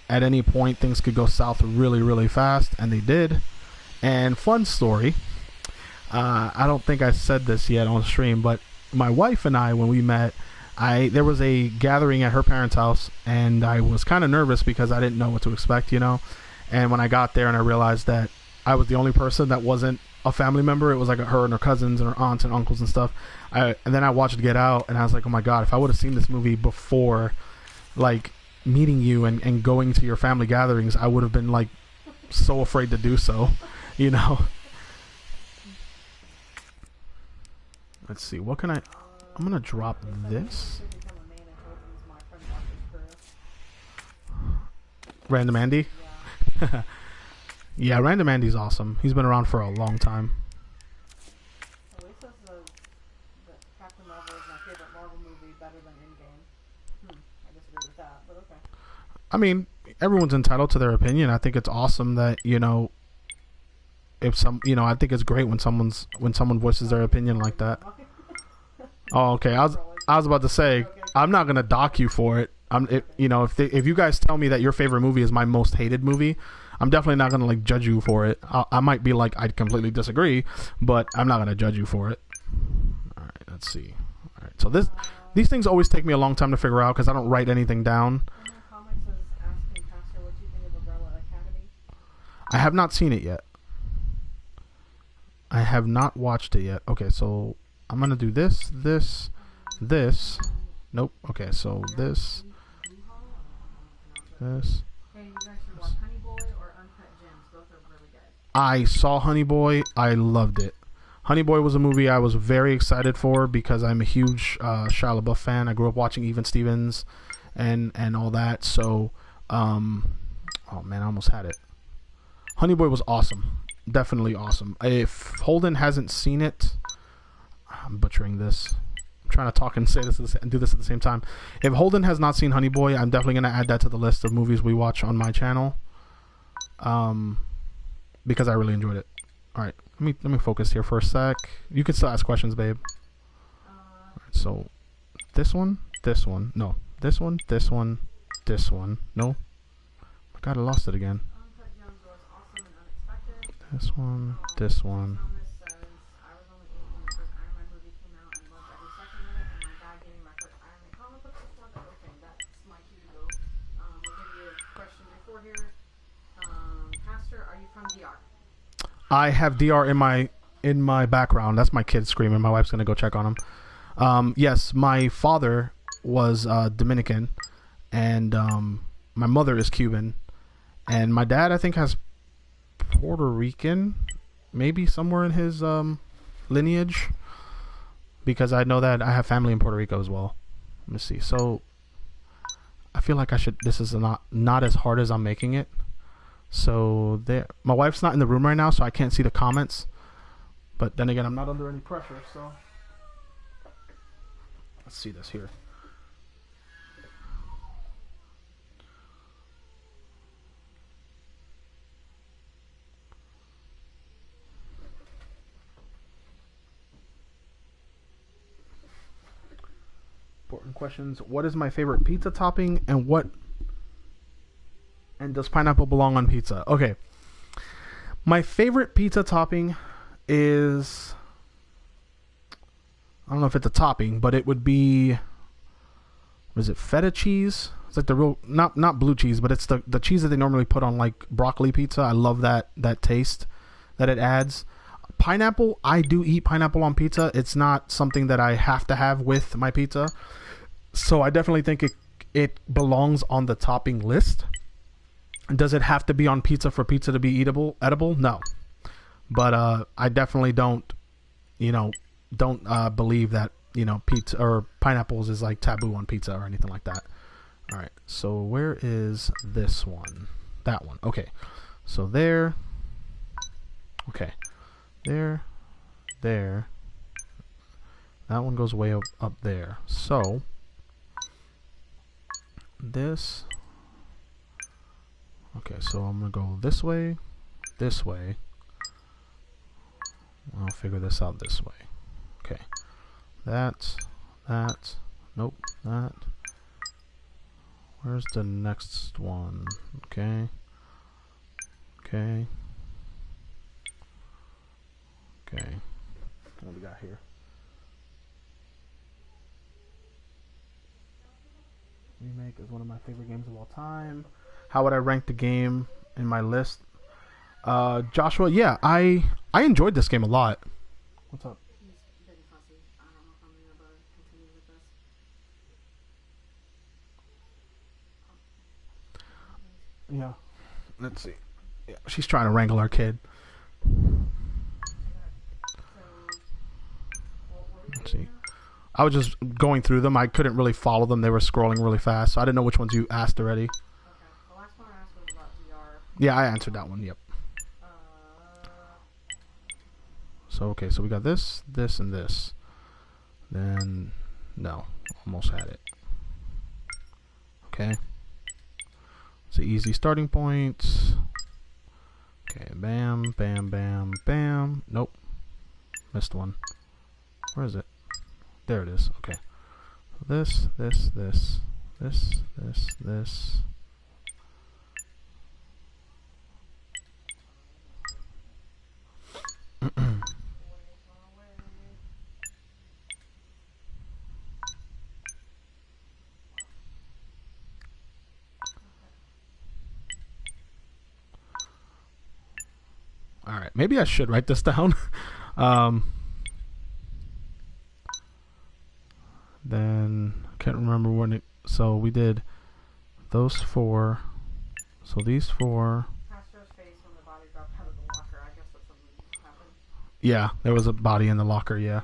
at any point things could go south really, really fast, and they did. And fun story, I don't think I said this yet on stream, but my wife and I, when we met, there was a gathering at her parents' house, and I was kind of nervous because I didn't know what to expect, you know. And when I got there and I realized that I was the only person that wasn't a family member, it was like her and her cousins and her aunts and uncles and stuff. And then I watched Get Out, and I was like, oh my god, if I would have seen this movie before, like, meeting you and going to your family gatherings, I would have been like so afraid to do so, you know. Let's see, what can I'm gonna drop this. Random Andy. Yeah, Random Andy's awesome. He's been around for a long time. Lisa says that Captain Marvel is my favorite Marvel movie, better than Endgame. I disagree with that, but okay. I mean, everyone's entitled to their opinion. I think it's awesome that, you know, I think it's great when someone voices their opinion like that. Oh, okay. I was about to say, I'm not gonna dock you for it. If you guys tell me that your favorite movie is my most hated movie, I'm definitely not gonna like judge you for it. I might be like, I completely disagree, but I'm not gonna judge you for it. All right, let's see. All right, so these things always take me a long time to figure out because I don't write anything down. Comics is asking Pastor, what do you think of Umbrella Academy? I have not seen it yet. I have not watched it yet. Okay, so I'm gonna do this. Nope. Okay, so this. Hey, you guys should watch Honey Boy or Uncut Gems. Both are really good. I saw Honey Boy. I loved it. Honey Boy was a movie I was very excited for because I'm a huge Shia LaBeouf fan. I grew up watching Even Stevens and all that. So, oh man, I almost had it. Honey Boy was awesome. Definitely awesome. If Holden hasn't seen it, I'm butchering this. I'm trying to talk and say this and do this at the same time. If Holden has not seen Honey Boy, I'm definitely going to add that to the list of movies we watch on my channel. Because I really enjoyed it. All right, let me focus here for a sec. You can still ask questions, babe. All right, so this one, no, this one, no. Oh my God, I lost it again. Uncut Gems was awesome and unexpected. This one, this one. Thomas says, I was only 8 when the first Iron Man movie came out and loved every second of it, and my dad gave me my first Iron Man comic book before that. Okay, that's my cue to go. We'll give you a question before here. Pastor, are you from DR? I have DR in my background. That's my kid screaming. My wife's gonna go check on him. Yes, my father was Dominican, and my mother is Cuban, and my dad I think has Puerto Rican, maybe somewhere in his lineage, because I know that I have family in Puerto Rico as well. Let me see. So I feel like I should. This is not as hard as I'm making it. So there, my wife's not in the room right now, so I can't see the comments. But then again, I'm not under any pressure, so let's see this here. Important questions. What is my favorite pizza topping, and does pineapple belong on pizza? Okay. My favorite pizza topping is, I don't know if it's a topping, but it would be, what is it, feta cheese? It's like the real, not blue cheese, but it's the cheese that they normally put on like broccoli pizza. I love that taste that it adds. Pineapple, I do eat pineapple on pizza. It's not something that I have to have with my pizza. So I definitely think it belongs on the topping list. Does it have to be on pizza for pizza to be edible? No. But I definitely don't believe that, pizza or pineapples is like taboo on pizza or anything like that. All right. So where is this one? That one. Okay. So there. Okay. There. That one goes way up there. So this. Okay, so I'm gonna go this way. I'll figure this out this way. Okay. That. Nope, that. Where's the next one? Okay. What we got here? Remake is one of my favorite games of all time. How would I rank the game in my list? Joshua, yeah, I enjoyed this game a lot. What's up? He's very fussy. I don't know if I'm going to continue with this. Yeah. Let's see. Yeah, she's trying to wrangle our kid. Let's see. I was just going through them. I couldn't really follow them. They were scrolling really fast, so I didn't know which ones you asked already. Okay. The last one I asked was about DR. Yeah, I answered that one. Yep. So okay, so we got this, and this. Then no, almost had it. Okay. It's an easy starting point. Okay, bam, bam, bam, bam. Nope. Missed one. Where is it? There it is. Okay. This. All right. Maybe I should write this down. Then I can't remember when it. So we did those 4. So these 4. Pastor's face when the body dropped out of the locker. I guess that's something that happened. Yeah, there was a body in the locker. Yeah.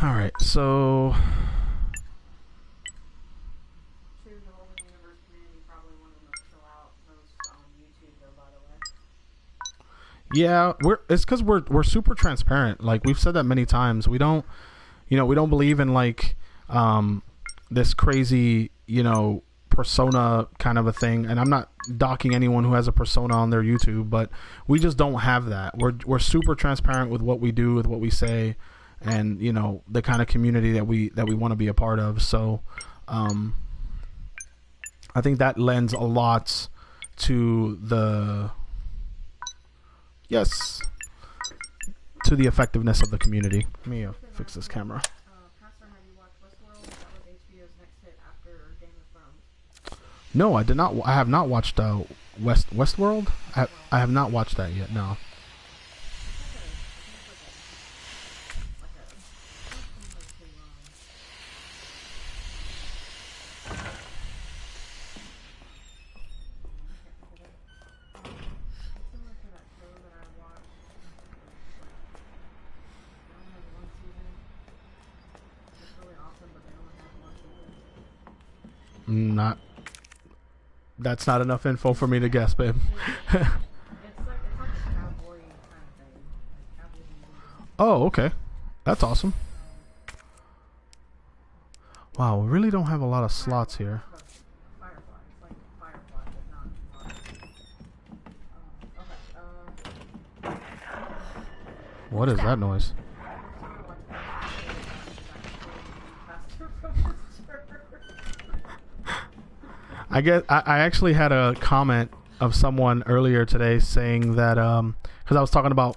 All right. So. To the whole universe community, probably one of them to fill out those on YouTube, though. By the way. Yeah, it's because we're super transparent. Like we've said that many times. We don't believe in like this crazy, persona kind of a thing. And I'm not docking anyone who has a persona on their YouTube, but we just don't have that. We're super transparent with what we do, with what we say, and the kind of community that we want to be a part of. So I think that lends a lot to the Yes. To the effectiveness of the community. Let me fix this camera. Pastor, have you watched Westworld? That was HBO's next hit after Game of Thrones. No, I did not. I have not watched Westworld. I have not watched that yet. No. Not. That's not enough info for me to guess, babe. It's like a cowboy kind of thing. Like cowboy movie. Oh, okay. That's awesome. Wow, we really don't have a lot of slots here. Firefly. It's like Firefly, but not. Okay. What is that noise? I actually had a comment of someone earlier today saying that because I was talking about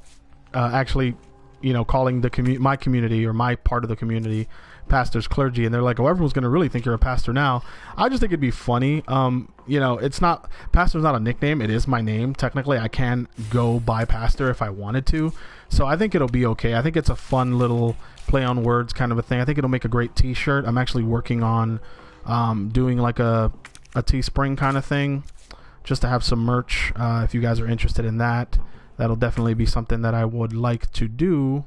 actually, you know, calling the my community or my part of the community pastors clergy, and they're like, oh, everyone's gonna really think you're a pastor now. I just think it'd be funny. You know, it's not, pastor's not a nickname, it is my name. Technically I can go by pastor if I wanted to, so I think it'll be okay. I think it's a fun little play on words kind of a thing. I think it'll make a great t-shirt. I'm actually working on doing like a Teespring kind of thing, just to have some merch. If you guys are interested in that, that'll definitely be something that I would like to do.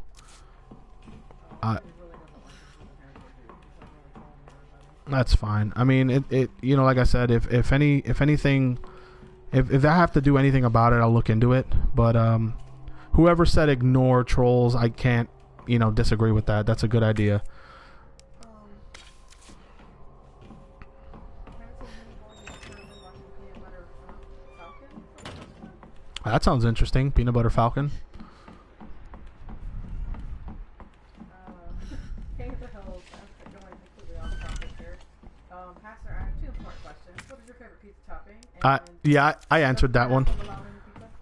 That's fine. I mean, it you know, like I said, if anything, if I have to do anything about it, I'll look into it. But whoever said ignore trolls, I can't, you know, disagree with that. That's a good idea. That sounds interesting. Peanut Butter Falcon. King of the Hills. I'm going completely off topic here. Pastor, I have two important questions. What is your favorite pizza topping? Yeah, I answered that one.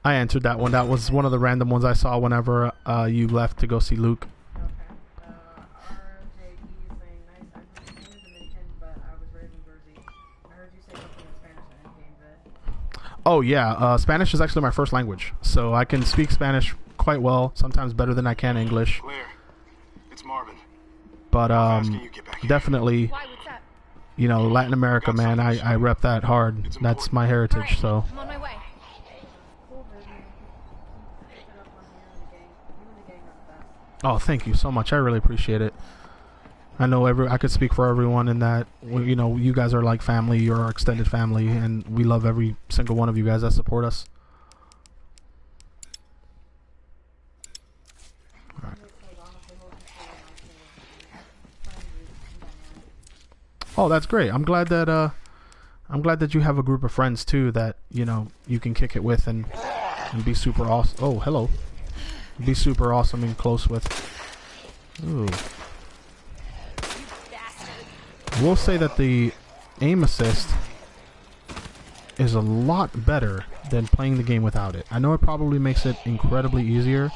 I answered that one. That was one of the random ones I saw whenever you left to go see Luke. Okay. RJE is saying nice. I was in Dominican, but I was raised in Jersey. I heard you say something in Spanish and it came good. Oh yeah, Spanish is actually my first language, so I can speak Spanish quite well. Sometimes better than I can English. Claire, it's Marvin. But How fast can you get back here? definitely, Why? What's up? you know, Latin America, man. I rep that hard. That's my heritage. Alright, So I'm on my way. Cool, baby. Keep it up on you and the gang. You and the gang are the best. oh, thank you so much. I really appreciate it. I know I could speak for everyone in that, you know, you guys are like family, you're our extended family, and we love every single one of you guys that support us. All right. Oh, that's great. I'm glad that you have a group of friends too that, you know, you can kick it with and be super awesome. Oh, hello. Be super awesome and close with. Ooh. We'll say that the aim assist is a lot better than playing the game without it. I know it probably makes it incredibly easier,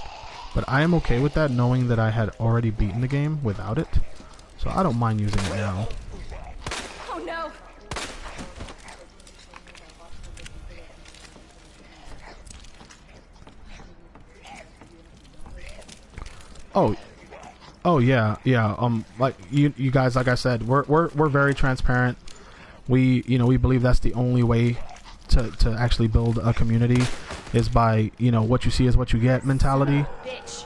but I am okay with that, knowing that I had already beaten the game without it. So I don't mind using it now. Oh no! Oh yeah. Like you guys, like I said, we're very transparent. We believe that's the only way to actually build a community, is by, you know, what you see is what you get mentality.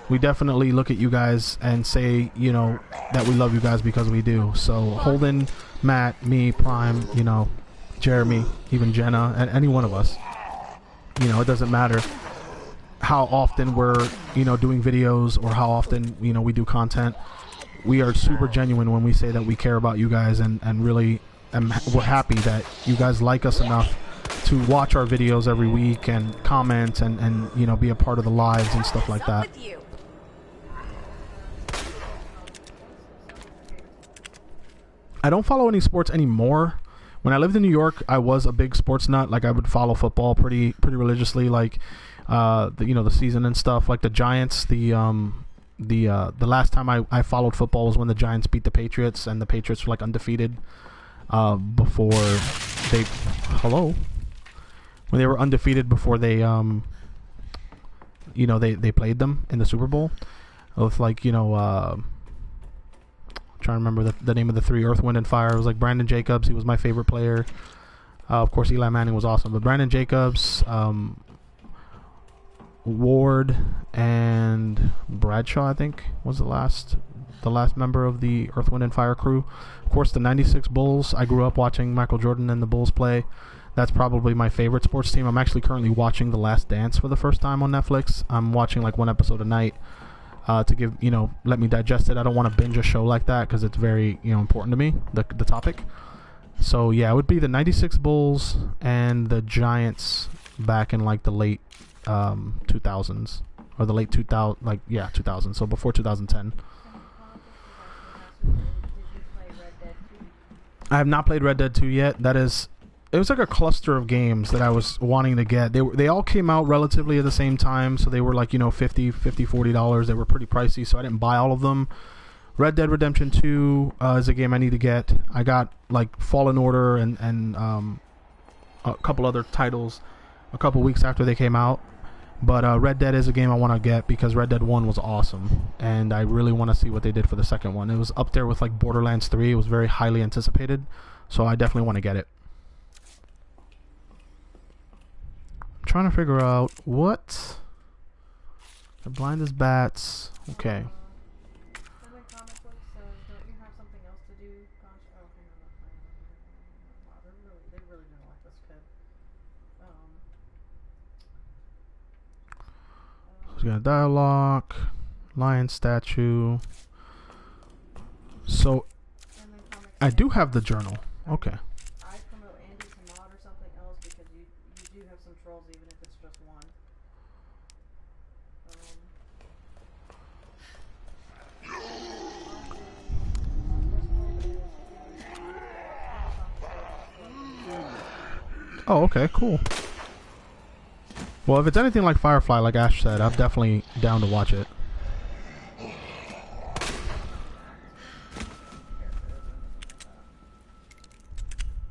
We definitely look at you guys and say, you know, that we love you guys because we do. So Holden, Matt, me, Prime, you know, Jeremy, even Jenna, and any one of us, you know, it doesn't matter how often we're, you know, doing videos or how often, you know, we do content. We are super genuine when we say that we care about you guys, and really we're happy that you guys like us enough to watch our videos every week and comment and you know, be a part of the lives and stuff like that. I don't follow any sports anymore. When I lived in New York, I was a big sports nut. Like, I would follow football pretty religiously. Like, the season and stuff. Like the Giants, the last time I followed football was when the Giants beat the Patriots, and the Patriots were like undefeated before they when they were undefeated before they they played them in the Super Bowl with like trying to remember the name of the three. Earth, Wind, and Fire. It was like Brandon Jacobs. He was my favorite player. Of course, Eli Manning was awesome, but Brandon Jacobs, Ward, and Bradshaw, I think, was the last member of the Earth, Wind, and Fire crew. Of course, the '96 Bulls. I grew up watching Michael Jordan and the Bulls play. That's probably my favorite sports team. I'm actually currently watching The Last Dance for the first time on Netflix. I'm watching like one episode a night. To give let me digest it. I don't want to binge a show like that because it's very important to me, the topic. So yeah, it would be the '96 Bulls and the Giants back in like the late 2000s or the late 2000, so before 2010. I have not played Red Dead 2 yet. It was like a cluster of games that I was wanting to get. They all came out relatively at the same time, so they were like, $50, $40. They were pretty pricey, so I didn't buy all of them. Red Dead Redemption 2 is a game I need to get. I got like Fallen Order and a couple other titles a couple weeks after they came out. But Red Dead is a game I want to get because Red Dead 1 was awesome, and I really want to see what they did for the second one. It was up there with like Borderlands 3. It was very highly anticipated, so I definitely want to get it. Trying to figure out what the blind as bats. Okay. So we got dialogue, lion statue. So I do have the journal. Okay. Oh, okay, cool. Well, if it's anything like Firefly, like Ash said, I'm definitely down to watch it.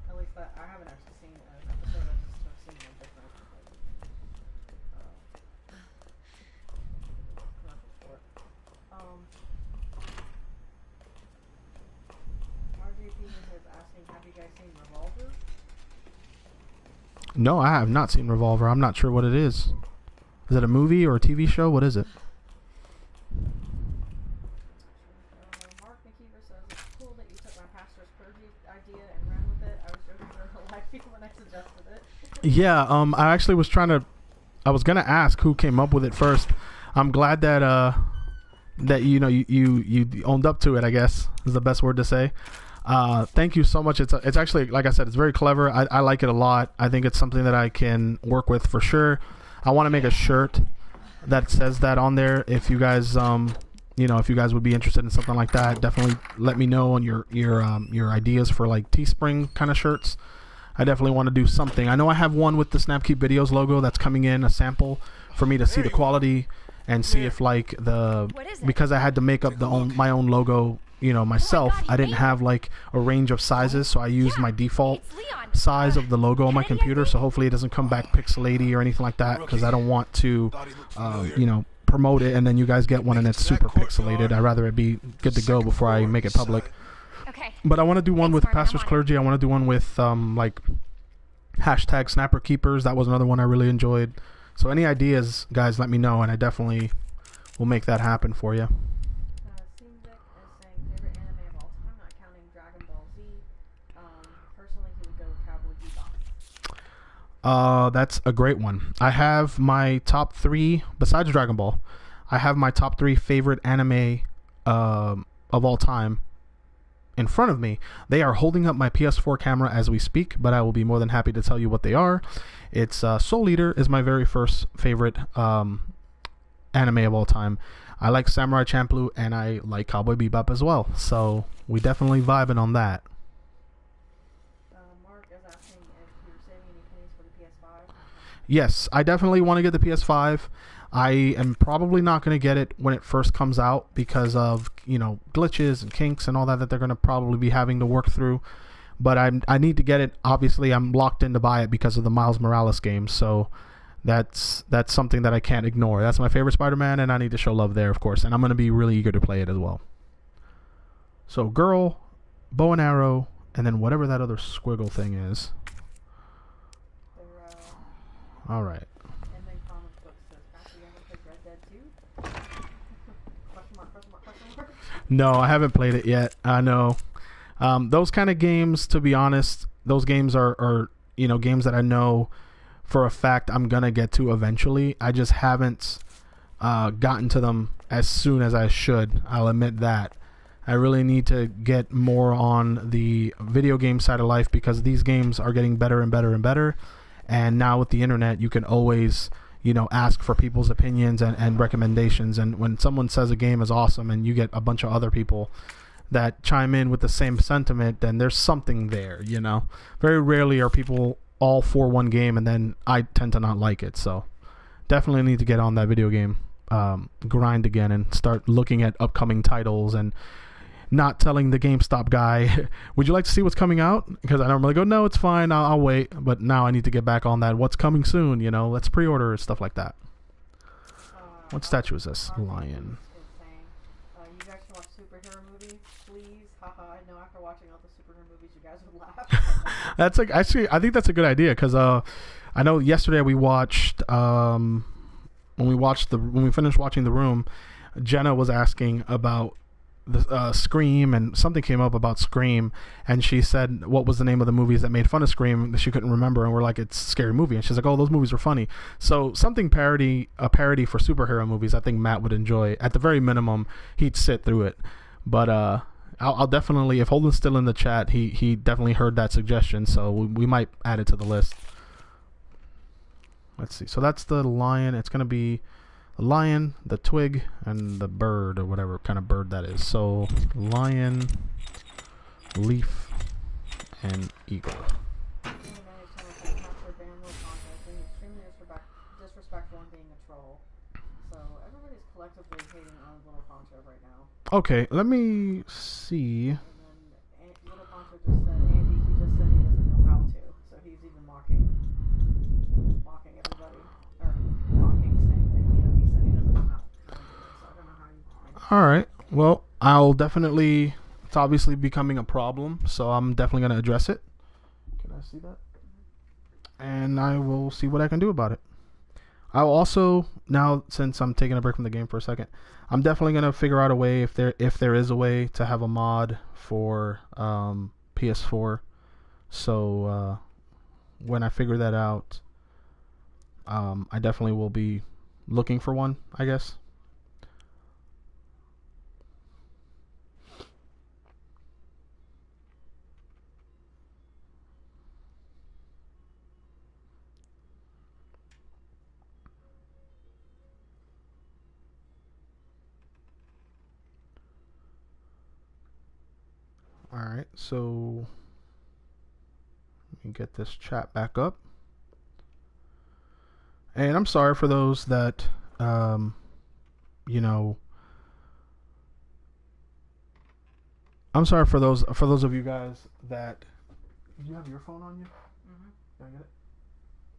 At least I haven't actually seen an episode. I've seen one different commercials for it. RJP is asking, have you guys seen Revolver? No, I have not seen Revolver. I'm not sure what it is. Is it a movie or a TV show? What is it? Mark McKeever says, it's cool that you took my pastor's clergy idea and ran with it. I was joking for the life people when I suggested it. Yeah, I actually was I was gonna ask who came up with it first. I'm glad that you owned up to it, I guess is the best word to say. Thank you so much. It's actually, like I said, it's very clever. I like it a lot. I think it's something that I can work with for sure. I want to make a shirt that says that on there. If you guys, if you guys would be interested in something like that, definitely let me know on your ideas for like Teespring kind of shirts. I definitely want to do something. I know I have one with the Snapkeep Videos logo that's coming in, a sample for me to see the quality and see if like because I had to make up my own logo. Myself, I didn't have like a range of sizes, so I used my default size of the logo on my computer, so hopefully it doesn't come back pixelated or anything like that, because I don't want to promote it and then you guys get one and it's super pixelated. I'd rather it be good to go before I make it public. But I want to do one with Pastor's Clergy. I want to do one with like hashtag Snapper Keepers. That was another one I really enjoyed. So any ideas, guys, let me know and I definitely will make that happen for you. That's a great one. I have my top 3, besides Dragon Ball, I have my top 3 favorite anime of all time in front of me. They are holding up my PS4 camera as we speak, but I will be more than happy to tell you what they are. It's Soul Eater is my very first favorite anime of all time. I like Samurai Champloo and I like Cowboy Bebop as well, so we definitely vibing on that. Yes, I definitely want to get the PS5. I am probably not going to get it when it first comes out because of, glitches and kinks and all that they're going to probably be having to work through. But I need to get it. Obviously, I'm locked in to buy it because of the Miles Morales game. So that's something that I can't ignore. That's my favorite Spider-Man, and I need to show love there, of course. And I'm going to be really eager to play it as well. So girl, bow and arrow, and then whatever that other squiggle thing is. All right. And then comic books says, "Actually, you ever played Red Dead 2?" Question mark, question mark, question mark. No, I haven't played it yet. I know. Those kind of games, to be honest, those games are games that I know for a fact I'm gonna get to eventually. I just haven't gotten to them as soon as I should. I'll admit that. I really need to get more on the video game side of life because these games are getting better and better and better. And now with the internet, you can always, ask for people's opinions and recommendations. And when someone says a game is awesome and you get a bunch of other people that chime in with the same sentiment, then there's something there, Very rarely are people all for one game and then I tend to not like it. So definitely need to get on that video game grind again and start looking at upcoming titles and not telling the GameStop guy, would you like to see what's coming out? Because I normally go, no, it's fine, I'll wait. But now I need to get back on that. What's coming soon? Let's pre-order stuff like that. What statue is this? Lion. You guys should watch superhero movies, please. Haha, I know after watching all the superhero movies, you guys would laugh. That's actually, I think that's a good idea because I know yesterday we watched when we finished watching The Room, Jenna was asking about the Scream, and something came up about Scream, and she said what was the name of the movies that made fun of Scream that she couldn't remember, and we're like, it's a scary movie, and she's like, oh, those movies were funny. So something a parody for superhero movies, I think Matt would enjoy. At the very minimum, he'd sit through it. But I'll definitely, if Holden's still in the chat, he definitely heard that suggestion, so we might add it to the list. Let's see. So that's the lion. It's going to be the lion, the twig, and the bird, or whatever kind of bird that is. So lion, leaf, and eagle. Disrespectful and being a troll. So everybody's collectively hating on Little Poncho right now. Okay, let me see. And then Little Poncho just said, Andy, he just said he doesn't know how to. So he's even mocking everybody. Or mocking, saying that, he said he doesn't know how to do it. So I don't know how you... Alright, well, I'll definitely... It's obviously becoming a problem, so I'm definitely going to address it. Can I see that? And I will see what I can do about it. I'll also, now since I'm taking a break from the game for a second, I'm definitely going to figure out a way, if there is a way, to have a mod for PS4. So when I figure that out, I definitely will be looking for one, I guess. Alright, so let me get this chat back up. And I'm sorry for those that, I'm sorry for those of you guys that... Do you have your phone on you? Mm-hmm. Can I get it?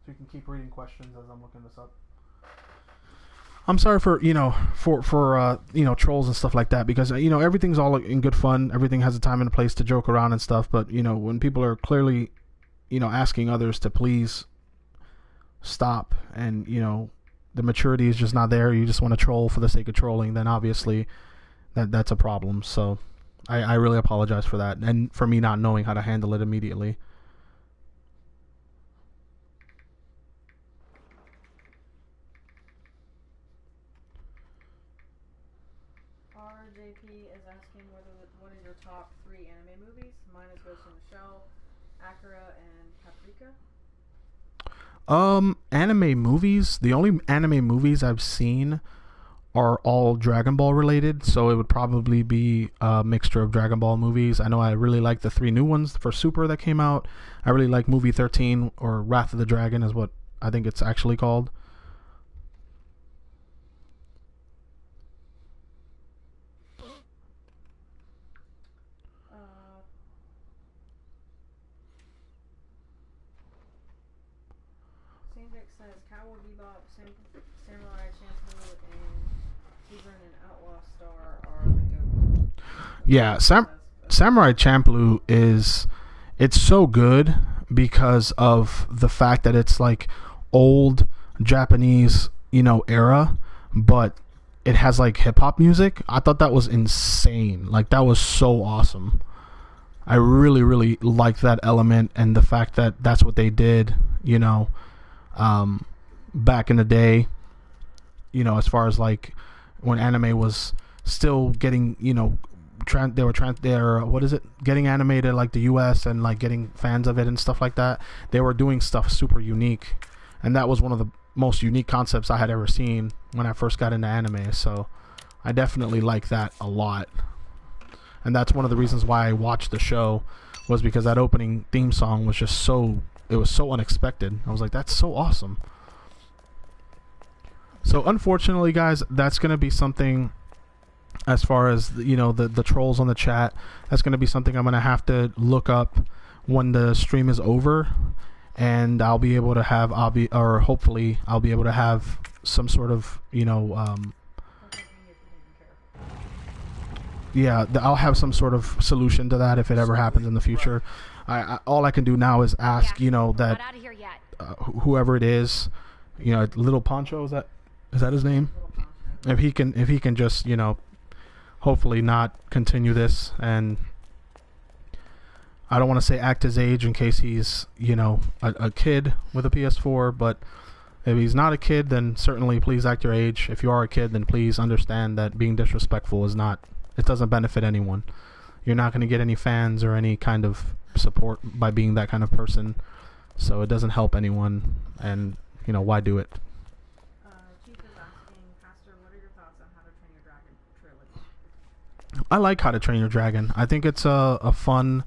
So you can keep reading questions as I'm looking this up. I'm sorry for trolls and stuff like that, because everything's all in good fun. Everything has a time and a place to joke around and stuff, but when people are clearly asking others to please stop, and the maturity is just not there, you just want to troll for the sake of trolling, then obviously that's a problem. So I really apologize for that, and for me not knowing how to handle it immediately. RJP is asking what are your top 3 anime movies? Mine is Ghost in the Shell, Akira, and Paprika. Anime movies. The only anime movies I've seen are all Dragon Ball related, so it would probably be a mixture of Dragon Ball movies. I know I really like the 3 new ones for Super that came out. I really like movie 13, or Wrath of the Dragon is what I think it's actually called. Sandrick says Cowboy Bebop, Samurai Champloo, and Tigran and Outlaw Star are the GOAT. Yeah, Samurai Champloo it's so good because of the fact that it's like old Japanese, you know, era, but it has like hip hop music. I thought that was insane. Like, that was so awesome. I really, really liked that element, and the fact that that's what they did, you know, back in the day, you know, as far as like when anime was still getting, you know, getting animated like the US and like getting fans of it and stuff like that. They were doing stuff super unique, and that was one of the most unique concepts I had ever seen when I first got into anime. So I definitely like that a lot, and that's one of the reasons why I watched the show, was because that opening theme song was just so unexpected. I was like, that's so awesome. So unfortunately, guys, that's gonna be something, as far as, you know, the trolls on the chat, that's going to be something I'm going to have to look up when the stream is over, and I'll be able to have, hopefully I'll be able to have some sort of, you know, yeah, I'll have some sort of solution to that if it ever happens in the future. All I can do now is ask, you know, that Not out of here yet. whoever it is, you know, Little Poncho, is that his name? If he can just, you know, hopefully not continue this, and I don't want to say act his age in case he's, you know, a kid with a PS4, but if he's not a kid, then certainly please act your age. If you are a kid, then please understand that being disrespectful it doesn't benefit anyone. You're not going to get any fans or any kind of support by being that kind of person, so it doesn't help anyone, and, you know, why do it? Chief is asking, Pastor, what are your thoughts on How to Train Your Dragon trilogy? I like How to Train Your Dragon. I think it's a fun,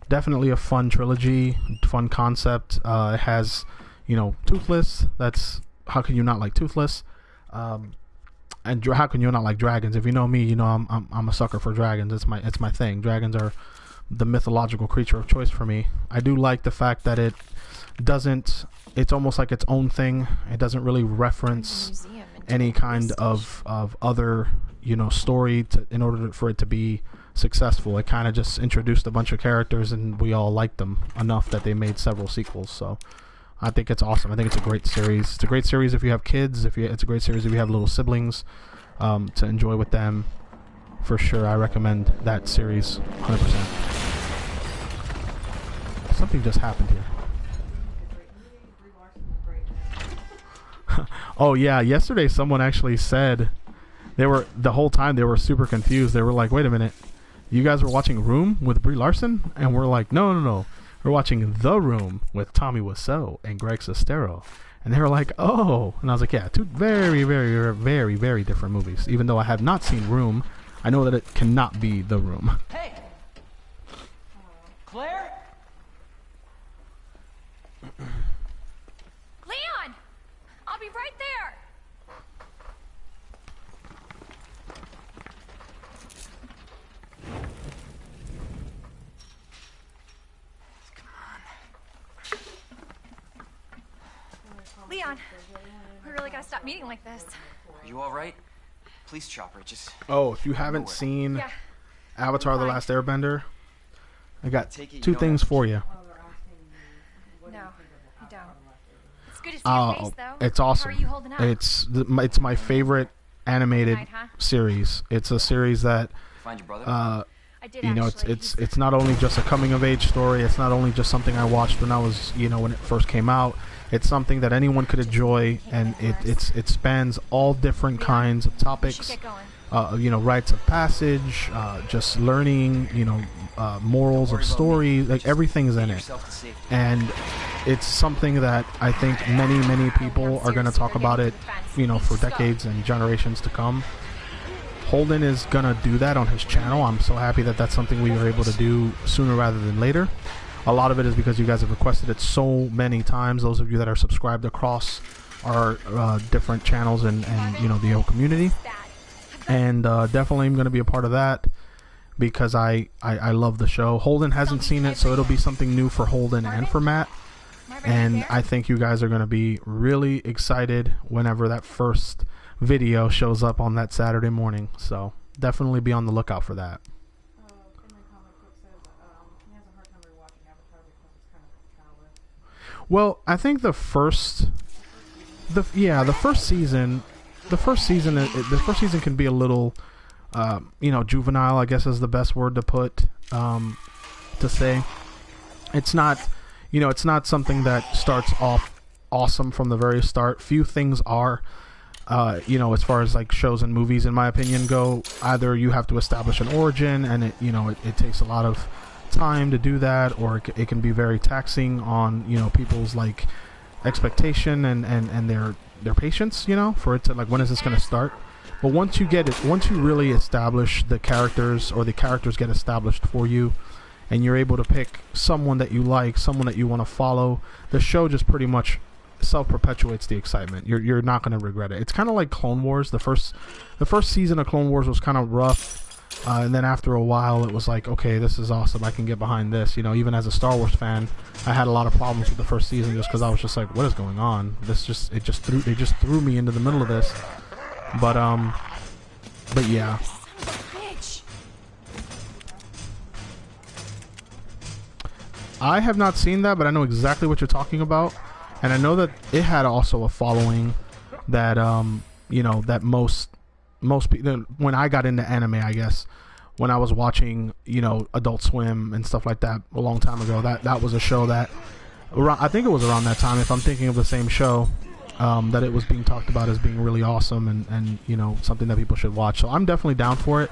definitely a fun trilogy, fun concept. It has, you know, Toothless. That's, how can you not like Toothless? And how can you not like dragons? If you know me, you know I'm a sucker for dragons. It's my thing. Dragons are the mythological creature of choice for me. I do like the fact that it's almost like its own thing. It doesn't really reference any kind of other, you know, story in order for it to be successful. It kind of just introduced a bunch of characters, and we all liked them enough that they made several sequels. So I think it's awesome. I think it's a great series. It's a great series if you have kids. It's a great series if you have little siblings, to enjoy with them. For sure, I recommend that series 100%. Something just happened here. Oh yeah, yesterday someone actually said the whole time they were super confused. They were like, "Wait a minute, you guys were watching Room with Brie Larson?" And we're like, "No. We're watching The Room with Tommy Wiseau and Greg Sestero." And they were like, "Oh." And I was like, "Yeah, two very, very, very, very different movies. Even though I have not seen Room, I know that it cannot be The Room." Hey! Claire? Leon! I'll be right there! Leon, we really gotta stop meeting like this. Are you alright? Police chopper, just... Oh, if you haven't seen Yeah. Avatar: The Last Airbender, I got Take it you two don't things have to for you. No, you don't. It's good to see your face, though. It's awesome. How are you holding up? It's my favorite animated Night, huh? series. It's a series that Find your brother? I did you know, actually. it's not only just a coming of age story. It's not only just something I watched when I was, you know, when it first came out. It's something that anyone could enjoy, and it spans all different kinds of We should topics. get going. You know, rites of passage, just learning, you know, morals of story, like everything is in it. Yourself to safety. And it's something that I think many people are going to talk about it, you know, for decades and generations to come. Holden is going to do that on his channel. I'm so happy that that's something we were able to do sooner rather than later. A lot of it is because you guys have requested it so many times. Those of you that are subscribed across our different channels and you know, the whole community. And definitely I'm going to be a part of that because I love the show. Holden hasn't seen it, so it'll be something new for Holden and for Matt. And I think you guys are going to be really excited whenever that first video shows up on that Saturday morning. So definitely be on the lookout for that. In the comic book says he has a hard time rewatching Avatar because it's kind of childish. Well, I think the first season can be a little, you know, juvenile, I guess is the best word to put, to say. It's not, you know, it's not something that starts off awesome from the very start. Few things are, you know, as far as like shows and movies, in my opinion, go. Either you have to establish an origin, and it, you know, it takes a lot of time to do that, or it can be very taxing on, you know, people's like expectation and their patience, you know, for it to like, when is this going to start? But once you really establish the characters, or the characters get established for you, and you're able to pick someone that you like, someone that you want to follow, the show just pretty much self-perpetuates the excitement. You're not going to regret it. It's kind of like Clone Wars. The first season of Clone Wars was kind of rough, and then after a while it was like, okay, this is awesome, I can get behind this. You know, even as a Star Wars fan, I had a lot of problems with the first season just because I was just like, what is going on? They just threw me into the middle of this. But yeah. I have not seen that, but I know exactly what you're talking about, and I know that it had also a following that you know, that most people, when I got into anime, I guess when I was watching, you know, Adult Swim and stuff like that a long time ago, that was a show that I think it was around that time, if I'm thinking of the same show, that it was being talked about as being really awesome and you know, something that people should watch. So I'm definitely down for it.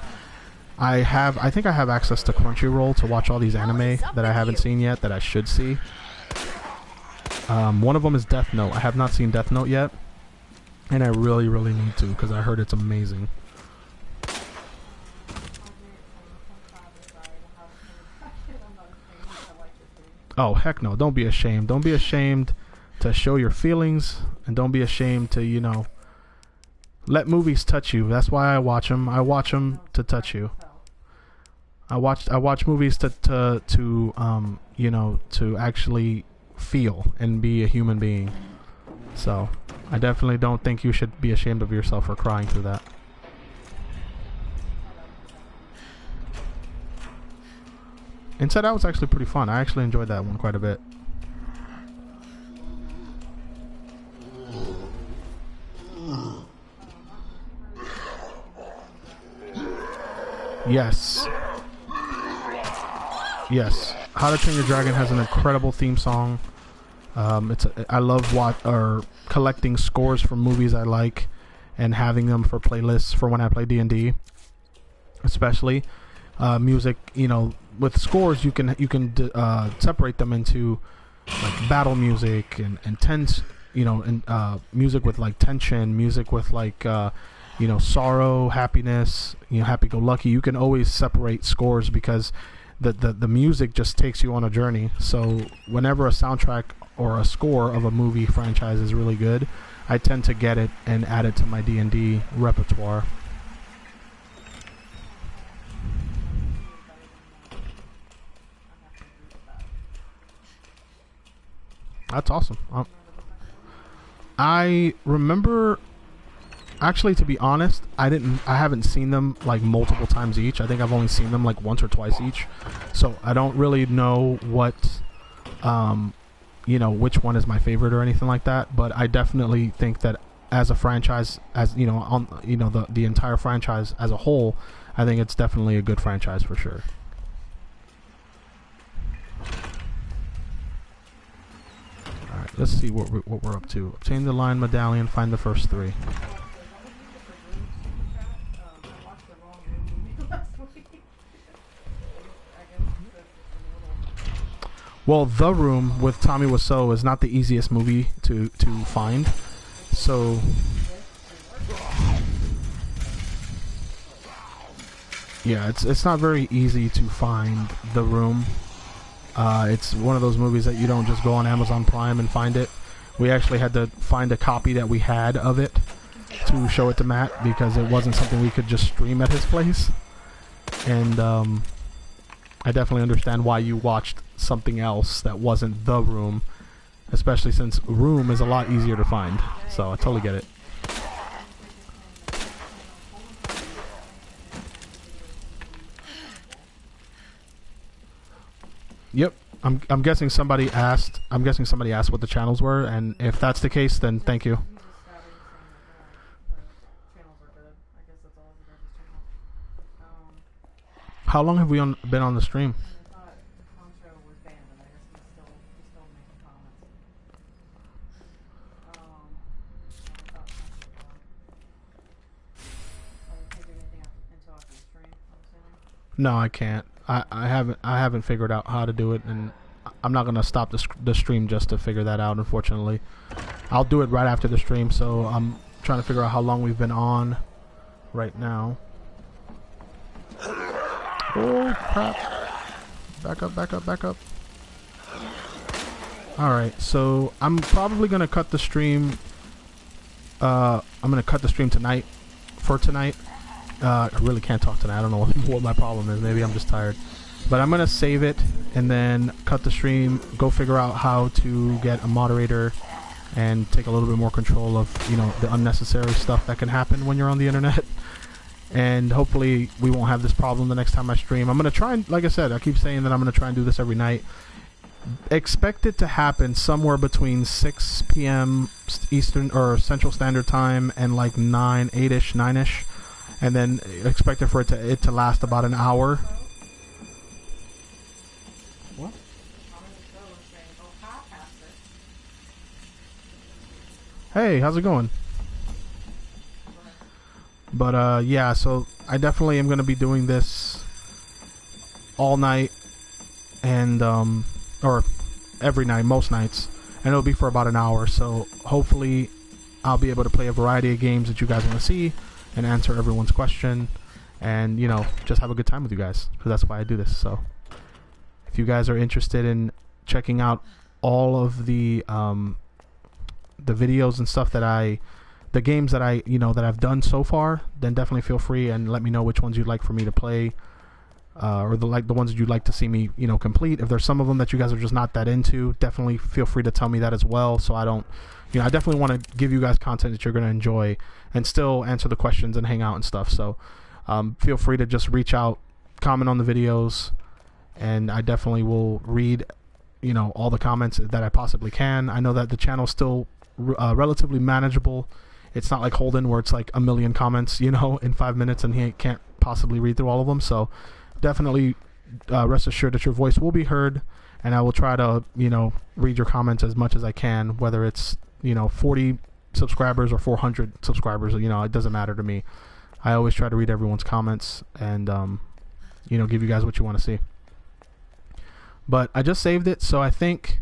I think I have access to Crunchyroll to watch all these anime that I haven't seen yet that I should see. One of them is Death Note. I have not seen Death Note yet, and I really, really need to because I heard it's amazing. Oh, heck no. Don't be ashamed. Don't be ashamed to show your feelings, and don't be ashamed to, you know, let movies touch you. That's why I watch them. I watch them to touch you. I watch movies to you know, to actually feel and be a human being. So I definitely don't think you should be ashamed of yourself for crying through that. Inside Out was actually pretty fun. I actually enjoyed that one quite a bit. Yes. Yes. How to Train Your Dragon has an incredible theme song. I love collecting scores from movies I like and having them for playlists for when I play D&D. Especially music, you know, with scores you can separate them into like battle music and tense, you know, and music with like tension, music with like you know, sorrow, happiness, you know, happy-go-lucky. You can always separate scores because the music just takes you on a journey. So whenever a soundtrack or a score of a movie franchise is really good, I tend to get it and add it to my D&D repertoire. That's awesome. I remember, actually, to be honest, I haven't seen them like multiple times each. I think I've only seen them like once or twice each. So I don't really know what, you know, which one is my favorite or anything like that. But I definitely think that as a franchise, as you know, on, you know, the entire franchise as a whole, I think it's definitely a good franchise for sure. Alright, let's see what we're up to. Obtain the Lion Medallion, find the first 3. Well, The Room with Tommy Wiseau is not the easiest movie to find. So yeah, it's not very easy to find The Room. It's one of those movies that you don't just go on Amazon Prime and find it. We actually had to find a copy that we had of it to show it to Matt because it wasn't something we could just stream at his place. And I definitely understand why you watched something else that wasn't The Room, especially since Room is a lot easier to find. So I totally get it. Yep, I'm guessing somebody asked. I'm guessing somebody asked what the channels were, and if that's the case, then thank you. How long have we been on the stream? No, I can't. I haven't figured out how to do it, and I'm not gonna stop the stream just to figure that out. Unfortunately, I'll do it right after the stream. So I'm trying to figure out how long we've been on right now. Oh crap! Back up! Back up! Back up! All right, so I'm probably gonna cut the stream. I'm gonna cut the stream tonight. For tonight. I really can't talk tonight. I don't know what my problem is. Maybe I'm just tired. But I'm going to save it and then cut the stream, go figure out how to get a moderator and take a little bit more control of, you know, the unnecessary stuff that can happen when you're on the internet. And hopefully we won't have this problem the next time I stream. I'm going to try and, like I said, I keep saying that I'm going to try and do this every night. Expect it to happen somewhere between 6 p.m. Eastern or Central Standard Time and like 8-ish, 9-ish. And then expect it for it to last about an hour. What? Hey, how's it going? But yeah, so I definitely am gonna be doing this all night and or every night, most nights, and it'll be for about an hour. So hopefully I'll be able to play a variety of games that you guys want to see and answer everyone's question, and you know, just have a good time with you guys, because that's why I do this. So if you guys are interested in checking out all of the videos and stuff that the games that that I've done so far, then definitely feel free and let me know which ones you'd like for me to play, or the ones that you'd like to see me complete. If there's some of them that you guys are just not that into, definitely feel free to tell me that as well, so I don't, I definitely want to give you guys content that you're going to enjoy and still answer the questions and hang out and stuff. So feel free to just reach out, comment on the videos, and I definitely will read, all the comments that I possibly can. I know that the channel's still relatively manageable. It's not like Holden where it's like a million comments, in 5 minutes, and he can't possibly read through all of them. So definitely rest assured that your voice will be heard, and I will try to, read your comments as much as I can, whether it's 40 subscribers or 400 subscribers, it doesn't matter to me. I always try to read everyone's comments and give you guys what you want to see. But I just saved it, so I think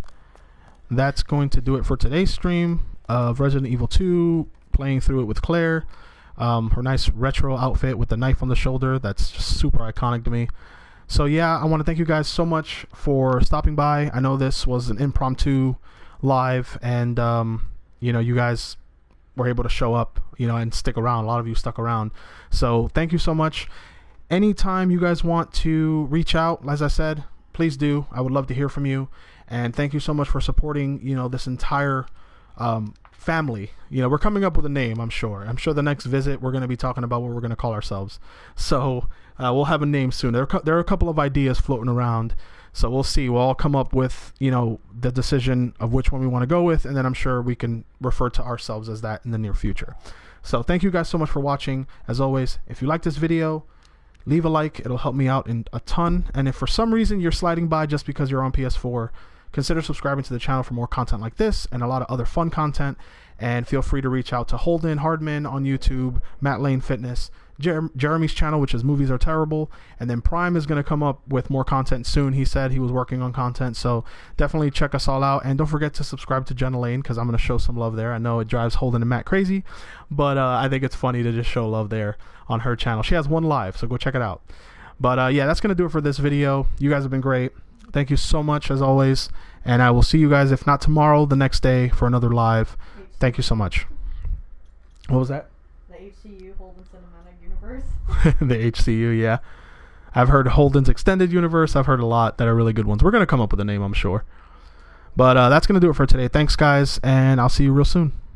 that's going to do it for today's stream of Resident Evil 2, playing through it with Claire. Her nice retro outfit with the knife on the shoulder, that's just super iconic to me. So yeah, I want to thank you guys so much for stopping by. I know this was an impromptu live, and you guys were able to show up, and stick around. A lot of you stuck around, so thank you so much. Anytime you guys want to reach out, as I said, please do. I would love to hear from you, and thank you so much for supporting this entire family. We're coming up with a name. I'm sure the next visit we're going to be talking about what we're going to call ourselves, so we'll have a name soon. There are a couple of ideas floating around. So we'll see. We'll all come up with, the decision of which one we want to go with, and then I'm sure we can refer to ourselves as that in the near future. So thank you guys so much for watching. As always, if you like this video, leave a like. It'll help me out a ton. And if for some reason you're sliding by just because you're on PS4, consider subscribing to the channel for more content like this and a lot of other fun content. And feel free to reach out to Holden Hardman on YouTube, Matt Lane Fitness, Jeremy's channel, which is Movies Are Terrible, and then Prime is going to come up with more content soon. He said he was working on content, so definitely check us all out, and don't forget to subscribe to Jenna Lane, because I'm going to show some love there. I know it drives Holden and Matt crazy, but I think it's funny to just show love there on her channel. She has one live, so go check it out. But yeah, that's going to do it for this video. You guys have been great. Thank you so much, as always. And I will see you guys, if not tomorrow, the next day for another live. Thank you so much. What was that? The HCU, Holden Cinematic Universe. The HCU, yeah. I've heard Holden's Extended Universe. I've heard a lot that are really good ones. We're going to come up with a name, I'm sure. But that's going to do it for today. Thanks, guys, and I'll see you real soon.